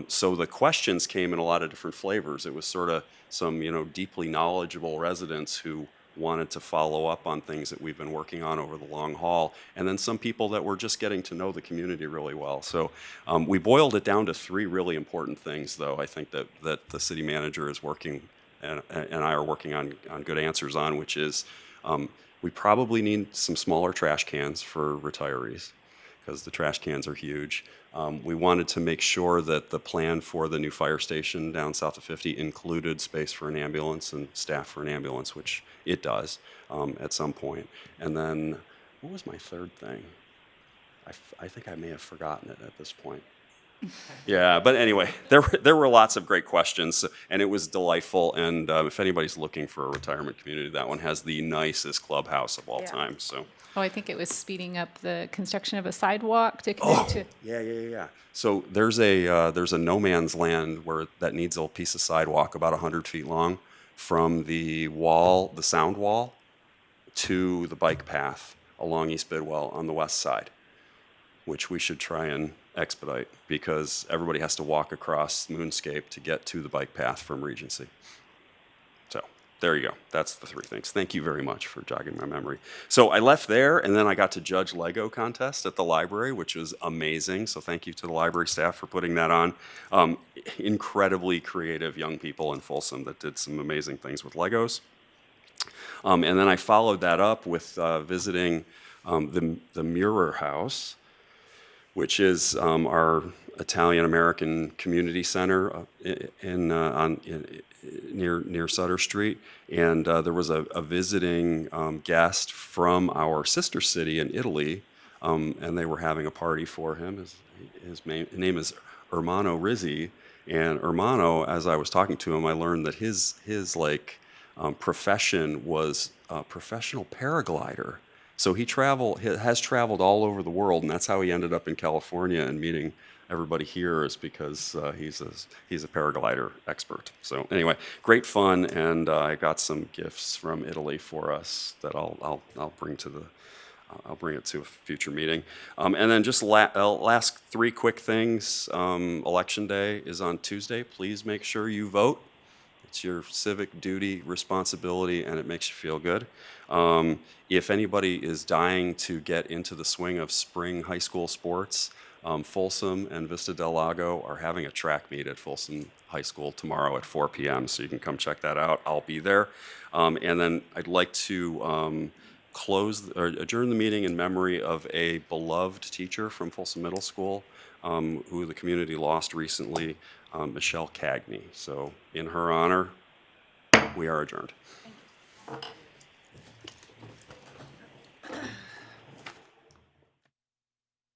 So the questions came in a lot of different flavors. It was sort of some, deeply knowledgeable residents who wanted to follow up on things that we've been working on over the long haul, and then some people that were just getting to know the community really well. So we boiled it down to three really important things, though, I think that the city manager is working and I are working on good answers on, which is we probably need some smaller trash cans for retirees because the trash cans are huge. We wanted to make sure that the plan for the new fire station down south of 50 included space for an ambulance and staff for an ambulance, which it does at some point. And then, what was my third thing? I think I may have forgotten it at this point. Yeah, but anyway, there were lots of great questions, and it was delightful. And if anybody's looking for a retirement community, that one has the nicest clubhouse of all time. So. Oh, I think it was speeding up the construction of a sidewalk to connect to. Yeah. So there's a no man's land that needs a piece of sidewalk about 100 feet long from the wall, the sound wall, to the bike path along East Bidwell on the west side, which we should try and expedite because everybody has to walk across Moonscape to get to the bike path from Regency. So there you go. That's the three things. Thank you very much for jogging my memory. So I left there, and then I got to judge Lego contest at the library, which was amazing. So thank you to the library staff for putting that on. Incredibly creative young people in Folsom that did some amazing things with Legos. And then I followed that up with visiting the Muir House, which is our Italian-American community center near Sutter Street. And there was a visiting guest from our sister city in Italy, and they were having a party for him. His name is Ermanno Rizzi. And Ermanno, as I was talking to him, I learned that his profession was a professional paraglider. So he has traveled all over the world, and that's how he ended up in California and meeting everybody here is because he's a paraglider expert. So anyway, great fun, and I got some gifts from Italy for us that I'll bring to I'll bring it to a future meeting. And then just last three quick things. Election Day is on Tuesday. Please make sure you vote. It's your civic duty, responsibility, and it makes you feel good. If anybody is dying to get into the swing of spring high school sports, Folsom and Vista Del Lago are having a track meet at Folsom High School tomorrow at 4 p.m., so you can come check that out. I'll be there. And then I'd like to adjourn the meeting in memory of a beloved teacher from Folsom Middle School who the community lost recently, Michelle Cagney. So in her honor, we are adjourned. Thank you.